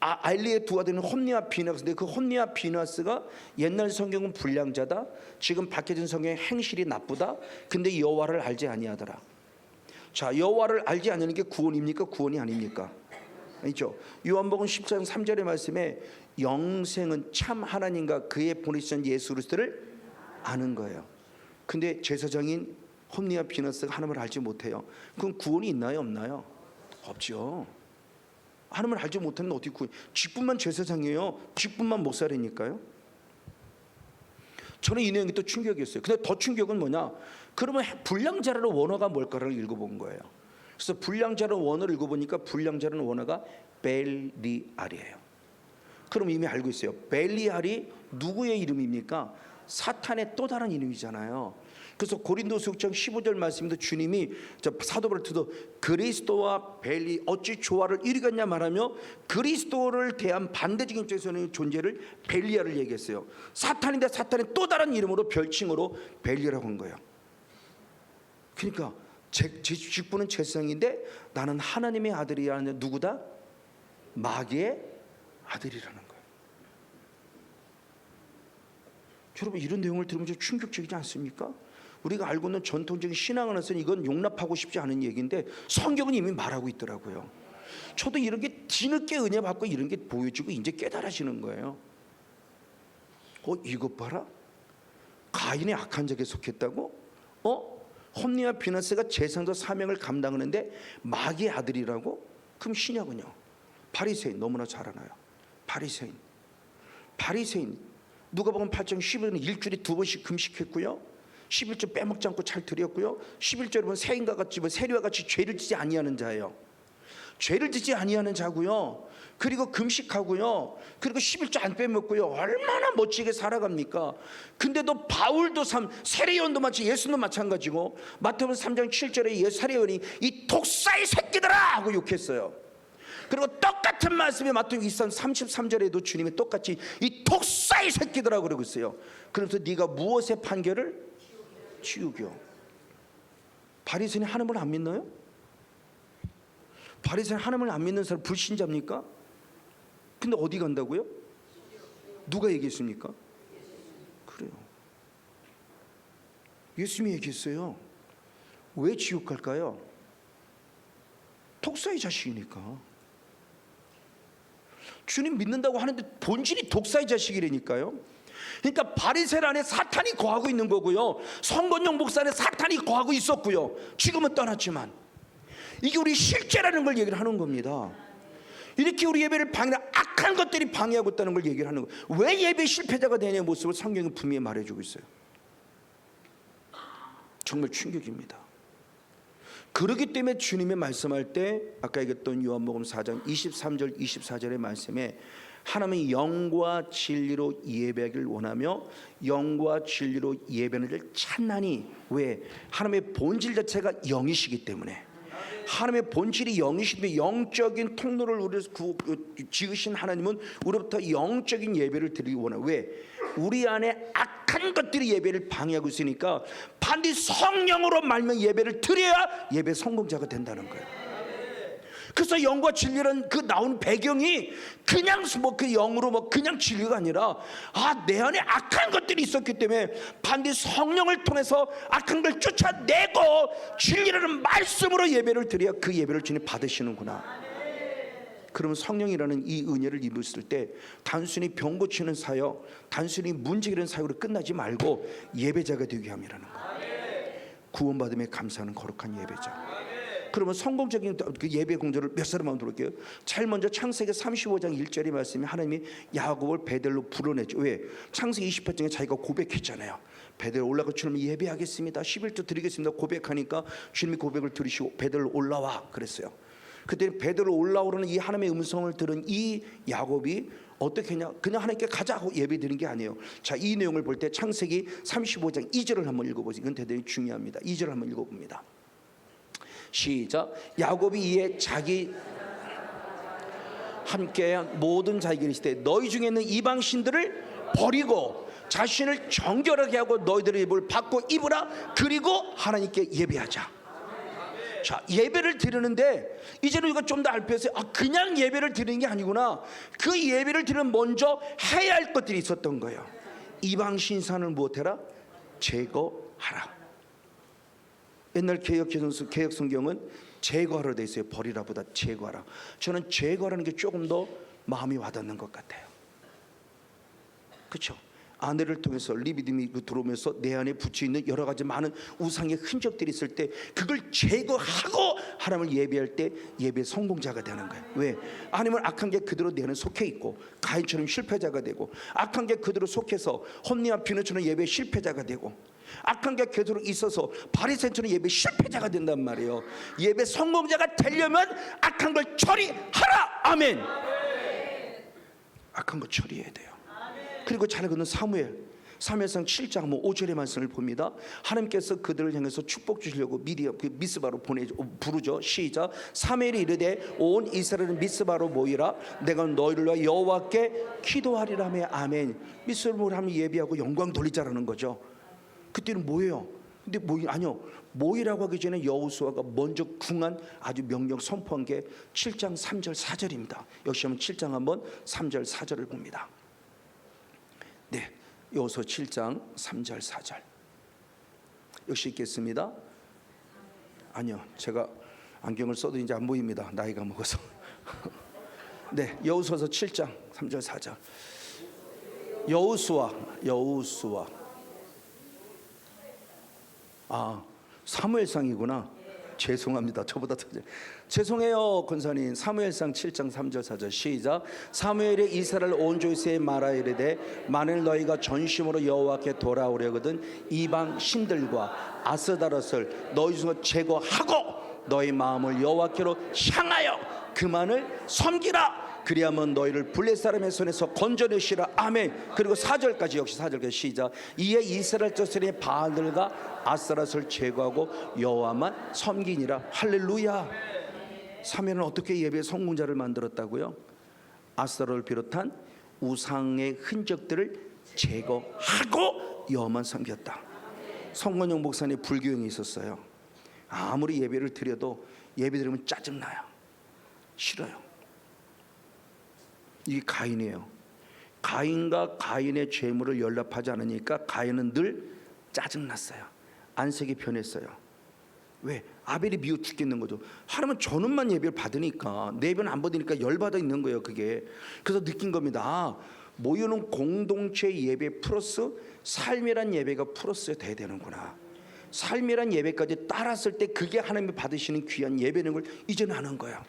알리의 두 아들은 홈니와 비나스인데, 그 홈니와 비나스가 옛날 성경은 불량자다, 지금 바뀌어진 성경의 행실이 나쁘다, 근데 여호와를 알지 아니하더라. 자, 여호와를 알지 않는 게 구원입니까? 구원이 아닙니까? 아니죠. 요한복음 10장 3절의 말씀에 영생은 참 하나님과 그의 보내신 예수 그리스도를 아는 거예요. 근데 제사장인 홈니와 비나스가 하나님을 알지 못해요. 그럼 구원이 있나요? 없나요? 없죠. 하나님을 알지 못하는 어떻게 구원? 직분만 제사장이에요. 직분만 목사라니까요. 저는 이 내용이 또 충격이었어요. 근데 더 충격은 뭐냐? 그러면 불량자라는 원어가 뭘까를 읽어본 거예요. 그래서 불량자라는 원어를 읽어보니까 불량자라는 원어가 벨리알이에요. 그럼 이미 알고 있어요. 벨리알이 누구의 이름입니까? 사탄의 또 다른 이름이잖아요. 그래서 고린도서 6장 15절 말씀도 주님이 사도 바울도 그리스도와 벨리 어찌 조화를 이루겠냐 말하며 그리스도를 대한 반대적인 입장에서는 존재를 벨리알을 얘기했어요. 사탄인데 사탄의 또 다른 이름으로 별칭으로 벨리라고 한 거예요. 그러니까 제 직분은 제사장인데 나는 하나님의 아들이야. 누구다? 마귀의 아들이라는 거예요. 여러분, 이런 내용을 들으면 좀 충격적이지 않습니까? 우리가 알고 있는 전통적인 신앙으로서는 이건 용납하고 싶지 않은 얘기인데 성경은 이미 말하고 있더라고요. 저도 이런 게 뒤늦게 은혜 받고 이런 게 보여지고 이제 깨달아지는 거예요. 이것 봐라. 가인의 악한 적에 속했다고? 홈니와 비나스가 제사장의 사명을 감당하는데 마귀의 아들이라고? 그럼 신약은요? 바리새인 너무나 잘 알아요. 바리새인 누가복음 8장 11절은 일주일에 2번씩 금식했고요, 11조 빼먹지 않고 잘 드렸고요, 11절에 보면 세인과 같이 세리와 같이 죄를 지지 아니하는 자예요. 죄를 짓지 아니하는 자고요. 그리고 금식하고요. 그리고 11조 안 빼먹고요. 얼마나 멋지게 살아갑니까? 근데도 바울도 세례요한도 마치 예수도 마찬가지고 마태복음 3장 7절에 세례요한이 이 독사의 새끼들아 하고 욕했어요. 그리고 똑같은 말씀이 마태복음 23장 33절에도 주님이 똑같이 이 독사의 새끼들아 그러고 있어요. 그래서 네가 무엇의 판결을? 지옥이요. 바리새인이 하나님을 안 믿나요? 바리새인 하나님을 안 믿는 사람 불신자입니까? 근데 어디 간다고요? 누가 얘기했습니까? 그래요. 예수님이 얘기했어요. 왜 지옥 갈까요? 독사의 자식이니까. 주님 믿는다고 하는데 본질이 독사의 자식이라니까요. 그러니까 바리새인 안에 사탄이 거하고 있는 거고요. 성건영 목사 안에 사탄이 거하고 있었고요. 지금은 떠났지만 이게 우리 실제라는 걸 얘기를 하는 겁니다. 이렇게 우리 예배를 방해하는 악한 것들이 방해하고 있다는 걸 얘기를 하는 거예요. 왜 예배 실패자가 되냐의 모습을 성경이 분명히 말해주고 있어요. 정말 충격입니다. 그렇기 때문에 주님이 말씀할 때 아까 얘기했던 요한복음 4장 23절 24절의 말씀에 하나님의 영과 진리로 예배하기를 원하며 영과 진리로 예배하는 를 찾나니. 왜? 하나님의 본질 자체가 영이시기 때문에. 하나님의 본질이 영이신데 영적인 통로를 우리에서 지으신 하나님은 우리부터 영적인 예배를 드리기 원해요. 왜? 우리 안에 악한 것들이 예배를 방해하고 있으니까 반드시 성령으로 말면 예배를 드려야 예배 성공자가 된다는 거예요. 그래서 영과 진리는 그 나온 배경이 그냥 그 영으로 그냥 진리가 아니라 내 안에 악한 것들이 있었기 때문에 반드시 성령을 통해서 악한 걸 쫓아내고 진리라는 말씀으로 예배를 드려야 그 예배를 주님 받으시는구나. 그러면 성령이라는 이 은혜를 입었을 때 단순히 병 고치는 사역, 단순히 문제 해결하는 사역으로 끝나지 말고 예배자가 되게 함이라는 거예요. 구원받음에 감사하는 거룩한 예배자. 그러면 성공적인 그 예배 공조를 몇 사람만 들어볼게요. 제일 먼저 창세기 35장 1절의 말씀이 하나님이 야곱을 베델로 불러내죠. 왜? 창세기 28장에 자기가 고백했잖아요. 베델로 올라가 주님 예배하겠습니다. 11조 드리겠습니다. 고백하니까 주님이 고백을 들으시고 베델로 올라와 그랬어요. 그때 베델로 올라오라는 이 하나님의 음성을 들은 이 야곱이 어떻게 했냐? 그냥 하나님께 가자 하고 예배 드리는 게 아니에요. 자, 이 내용을 볼 때 창세기 35장 2절을 한번 읽어보세요. 이건 대단히 중요합니다. 2절을 한번 읽어봅니다. 시작. 야곱이 이에 자기 함께 모든 자에게 이르시되 너희 중에 있는 이방 신들을 버리고 자신을 정결하게 하고 너희들의 입을 받고 입으라. 그리고 하나님께 예배하자. 자, 예배를 드리는데 이제는 이거 좀 더 알펴서 그냥 예배를 드리는 게 아니구나. 그 예배를 드리는 먼저 해야 할 것들이 있었던 거예요. 이방 신상을 무엇해라? 제거하라. 옛날 개혁 성경은 제거하라 돼 있어요. 버리라보다 제거하라. 저는 제거라는 게 조금 더 마음이 와닿는 것 같아요. 그렇죠? 아내를 통해서 리비딤이 들어오면서 내 안에 붙여 있는 여러 가지 많은 우상의 흔적들이 있을 때 그걸 제거하고 하나님을 예배할 때 예배 성공자가 되는 거예요. 왜? 아니면 악한 게 그대로 내 안에 속해 있고 가인처럼 실패자가 되고 악한 게 그대로 속해서 홈리와 비누처럼 예배 실패자가 되고 악한 게 그대로 있어서 바리새인처럼 예배 실패자가 된단 말이에요. 예배 성공자가 되려면 악한 걸 처리하라. 아멘. 악한 거 처리해야 돼요. 그리고 잘 읽는 사무엘상 7장 5절의 말씀을 봅니다. 하나님께서 그들을 향해서 축복 주시려고 미스바로 부르죠. 시작. 사무엘이 이르되 온 이스라엘은 미스바로 모이라. 내가 너희를 위하여 여호와께 기도하리라며. 아멘. 미스바로 하면 예배하고 영광 돌리자라는 거죠. 그때는 뭐예요? 근데 아니요. 모이라고 하기 전에 여호수아가 먼저 궁한 아주 명령 선포한 게 7장 3절 4절입니다. 역시 한번 7장 한번 3절 4절을 봅니다. 네, 여호수아 7장 3절 4절 역시 읽겠습니다. 아니요, 제가 안경을 써도 이제 안 보입니다. 나이가 먹어서. 네, 여호수아서 7장 3절 4절. 여호수아. 사무엘상이구나. 죄송합니다. 저보다 더 죄송해요, 권사님. 사무엘상 7장 3절 4절 시작. 사무엘이 이스라엘 온 족속에 말하여 이르되 만일 너희가 전심으로 여호와께 돌아오려거든 이방 신들과 아스다롯을 너희 중에 제거하고 너희 마음을 여호와께로 향하여 그만을 섬기라. 그리하면 너희를 블레 사람의 손에서 건져내시라. 아멘. 그리고 4절까지 역시 4절까지 시작. 이에 이스라엘 자손이 바알들과 아스라스를 제거하고 여호와만 섬기니라. 할렐루야. 사면은 어떻게 예배 성공자를 만들었다고요? 아스라를 비롯한 우상의 흔적들을 제거하고 여호와만 섬겼다. 성건영 목사님 불교형이 있었어요. 아무리 예배를 드려도 예배 드리면 짜증나요. 싫어요. 이게 가인이에요. 가인과 가인의 죄물을 연락하지 않으니까 가인은 늘 짜증났어요. 안색이 변했어요. 왜? 아벨이 미워 죽겠는 거죠. 하나님은 저는만 예배를 받으니까 내 예배는 안 받으니까 열받아 있는 거예요. 그게. 그래서 느낀 겁니다. 모이는 공동체 예배 플러스 삶이란 예배가 플러스 돼야 되는구나. 삶이란 예배까지 따랐을 때 그게 하나님이 받으시는 귀한 예배는 걸 이제는 아는 거예요.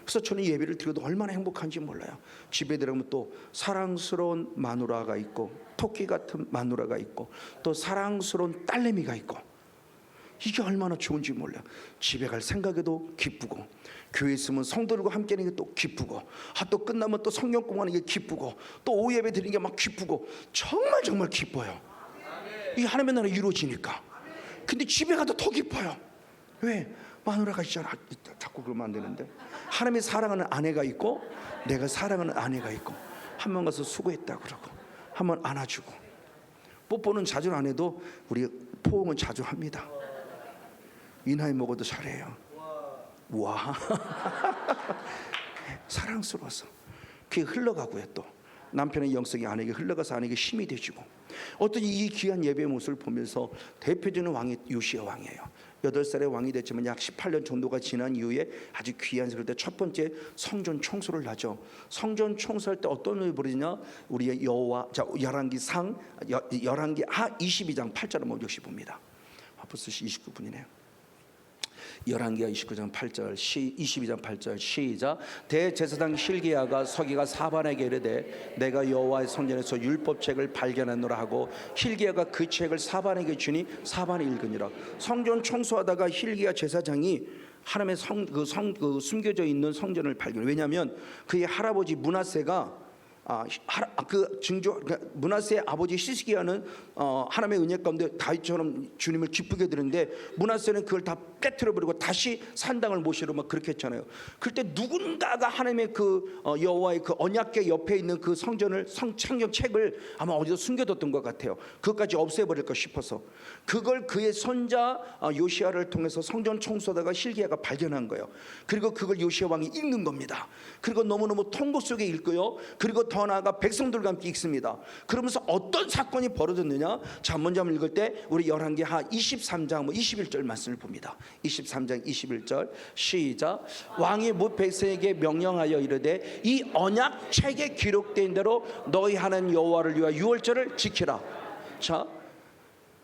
그래서 저는 예배를 드려도 얼마나 행복한지 몰라요. 집에 들어가면 또 사랑스러운 마누라가 있고 토끼 같은 마누라가 있고 또 사랑스러운 딸내미가 있고 이게 얼마나 좋은지 몰라요. 집에 갈 생각에도 기쁘고 교회 있으면 성도들과 함께 하는 게 또 기쁘고 또 끝나면 또 성경 공부하는 게 기쁘고 또 오후 예배 드리는 게 막 기쁘고 정말 기뻐요. 이게 하나님의 나라 이루어지니까. 근데 집에 가도 더 기뻐요. 왜? 마누라가 있잖아. 자꾸 그러면 안 되는데. 하나님이 사랑하는 아내가 있고 내가 사랑하는 아내가 있고 한 번 가서 수고했다 그러고 한 번 안아주고 뽀뽀는 자주 안 해도 우리 포옹은 자주 합니다. 이 나이 먹어도 잘해요. 와. 사랑스러워서 그게 흘러가고요. 또 남편의 영성이 아내에게 흘러가서 아내에게 힘이 되주고 어떤 이 귀한 예배의 모습을 보면서 대표적인 왕이 요시야 왕이에요. 8살의 왕이 됐지만 약 18년 정도가 지난 이후에 아주 귀한 그럴 때 첫 번째 성전 청소를 하죠. 성전 청소할 때 어떤 일이 벌어지냐? 우리의 여호와 열왕기 상 열왕기 하 22장 8절을 먼저 역시 봅니다. 벌써 29분이네요. 열왕기하 29장 8절 22장 8절 시작. 대제사장 hil기야가 서기가 사반에게 이르되 내가 여호와의 성전에서 율법책을 발견하노라 하고 hil기야가 그 책을 사반에게 주니 사반이 읽으니라. 성전 청소하다가 hil기야 제사장이 하나님의 숨겨져 있는 성전을 발견. 왜냐하면 그의 할아버지 므낫세가 므낫세의 아버지 시스기야는 하나님의 은혜 가운데 다윗처럼 주님을 기쁘게 드는데 므낫세는 그걸 다 깨트려 버리고 다시 산당을 모시러 막 그렇게 했잖아요. 그때 누군가가 하나님의 그 여호와의 그 언약궤 옆에 있는 그 성전을 창경 책을 아마 어디서 숨겨뒀던 것 같아요. 그것까지 없애버릴까 싶어서 그걸 그의 손자 요시야를 통해서 성전 청소하다가 hil기야가 발견한 거예요. 그리고 그걸 요시야 왕이 읽는 겁니다. 그리고 너무너무 통고 속에 읽고요. 그리고 더 나아가 백성들과 함께 읽습니다. 그러면서 어떤 사건이 벌어졌느냐? 자, 먼저 한번 읽을 때 우리 열왕기하 23장 21절 말씀을 봅니다. 23장 21절 시작. 왕이 뭇 백성에게 명령하여 이르되 이 언약 책에 기록된 대로 너희 하나님 여호와를 위하여 유월절을 지키라. 자,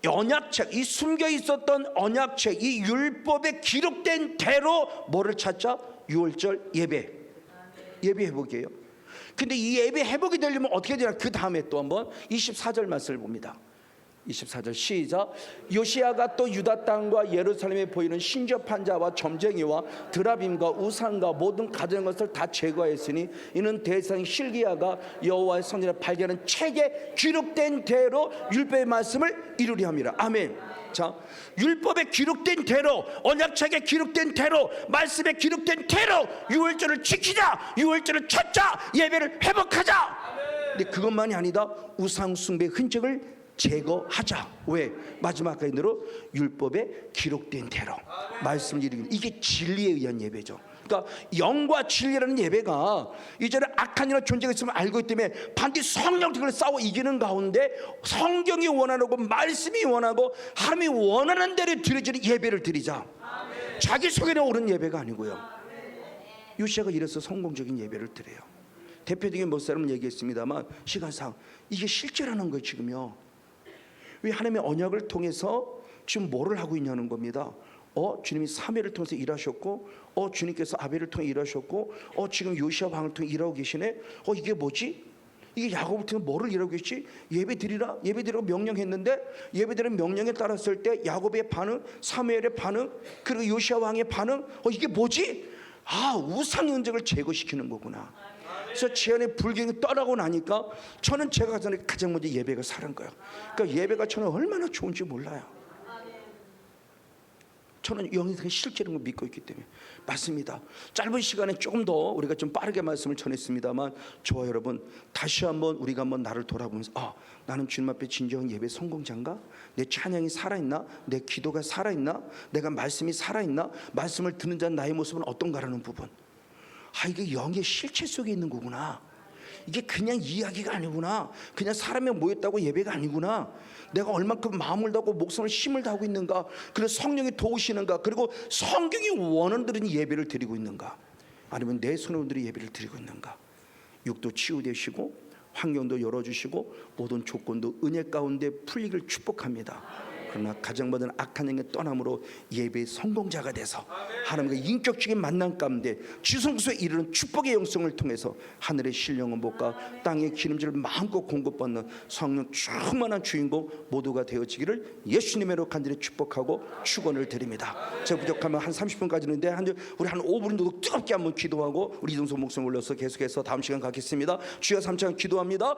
언약책, 이 숨겨 있었던 언약책, 이 율법에 기록된 대로 뭐를 찾자? 유월절 예배 회복이에요. 근데 이 예배 회복이 되려면 어떻게 되냐? 그 다음에 또 한번 24절 말씀을 봅니다. 24절 시작. 요시야가 또 유다 땅과 예루살렘에 보이는 신접한 자와 점쟁이와 드라빔과 우상과 모든 가진 것을 다 제거했으니 이는 대상 hil기야가 여호와의 성전에 발견한 책에 기록된 대로 율법의 말씀을 이루려 함이라. 아멘. 자, 율법에 기록된 대로, 언약책에 기록된 대로, 말씀에 기록된 대로 유월절을 지키자, 유월절을 찾자, 예배를 회복하자. 근데 그것만이 아니다. 우상 숭배의 흔적을 제거하자. 왜? 마지막 가인으로 율법에 기록된 대로 말씀을 이루는, 이게 진리에 의한 예배죠. 그러니까 영과 진리라는 예배가 이전에 악한 이나 존재가 있으면 알고 있기 때문에 반드시 성령적으로 싸워 이기는 가운데 성경이 원하고 말씀이 원하고 하나님이 원하는 대로 드려지는 예배를 드리자. 자기 소견에 오른 예배가 아니고요. 요시야가 이래서 성공적인 예배를 드려요. 대표적인 몇 사람은 얘기했습니다만 시간상 이게 실제라는 거예요. 지금요. 왜 하나님의 언약을 통해서 지금 뭐를 하고 있냐는 겁니다. 주님이 사무엘을 통해서 일하셨고, 주님께서 아벨을 통해 일하셨고, 지금 요시야 왕을 통해 일하고 계시네. 이게 뭐지? 이게 야곱을 통해 뭐를 일하고 계시지? 예배 드리라, 예배 드리라고 명령했는데 예배 드리는 명령에 따랐을 때 야곱의 반응, 사무엘의 반응, 그리고 요시야 왕의 반응, 이게 뭐지? 우상의 흔적을 제거시키는 거구나. 그래서 제 안에 불경이 떠나고 나니까 저는 제가 전에 가장 먼저 예배가 살은 거예요. 그러니까 예배가 저는 얼마나 좋은지 몰라요. 저는 영이 실제로 믿고 있기 때문에. 맞습니다. 짧은 시간에 조금 더 우리가 좀 빠르게 말씀을 전했습니다만, 저와 여러분 다시 한번 우리가 한번 나를 돌아보면서 나는 주님 앞에 진정한 예배 성공자인가? 내 찬양이 살아있나? 내 기도가 살아있나? 내가 말씀이 살아있나? 말씀을 듣는 자 나의 모습은 어떤가라는 부분. 이게 영의 실체 속에 있는 거구나. 이게 그냥 이야기가 아니구나. 그냥 사람이 모였다고 예배가 아니구나. 내가 얼만큼 마음을 다하고 목숨을 힘을 다하고 있는가. 그래서 성령이 도우시는가. 그리고 성경이 원하는 예배를 드리고 있는가. 아니면 내 손으로들이 예배를 드리고 있는가. 육도 치유되시고 환경도 열어주시고 모든 조건도 은혜 가운데 풀리기를 축복합니다. 그러나 가정받은 악한 영의 떠남으로 예배의 성공자가 돼서 하나님과 인격적인 만남 가운데 지성소에 이르는 축복의 영성을 통해서 하늘의 신령한 복과 땅의 기름질을 마음껏 공급받는 성령 충만한 주인공 모두가 되어지기를 예수님으로 간절히 축복하고 축원을 드립니다. 제가 부족하면 한 30분까지는데 우리 한 5분 정도 뜨겁게 한번 기도하고 우리 이동석 목사님 올려서 계속해서 다음 시간 갖겠습니다. 주여 3차 기도합니다.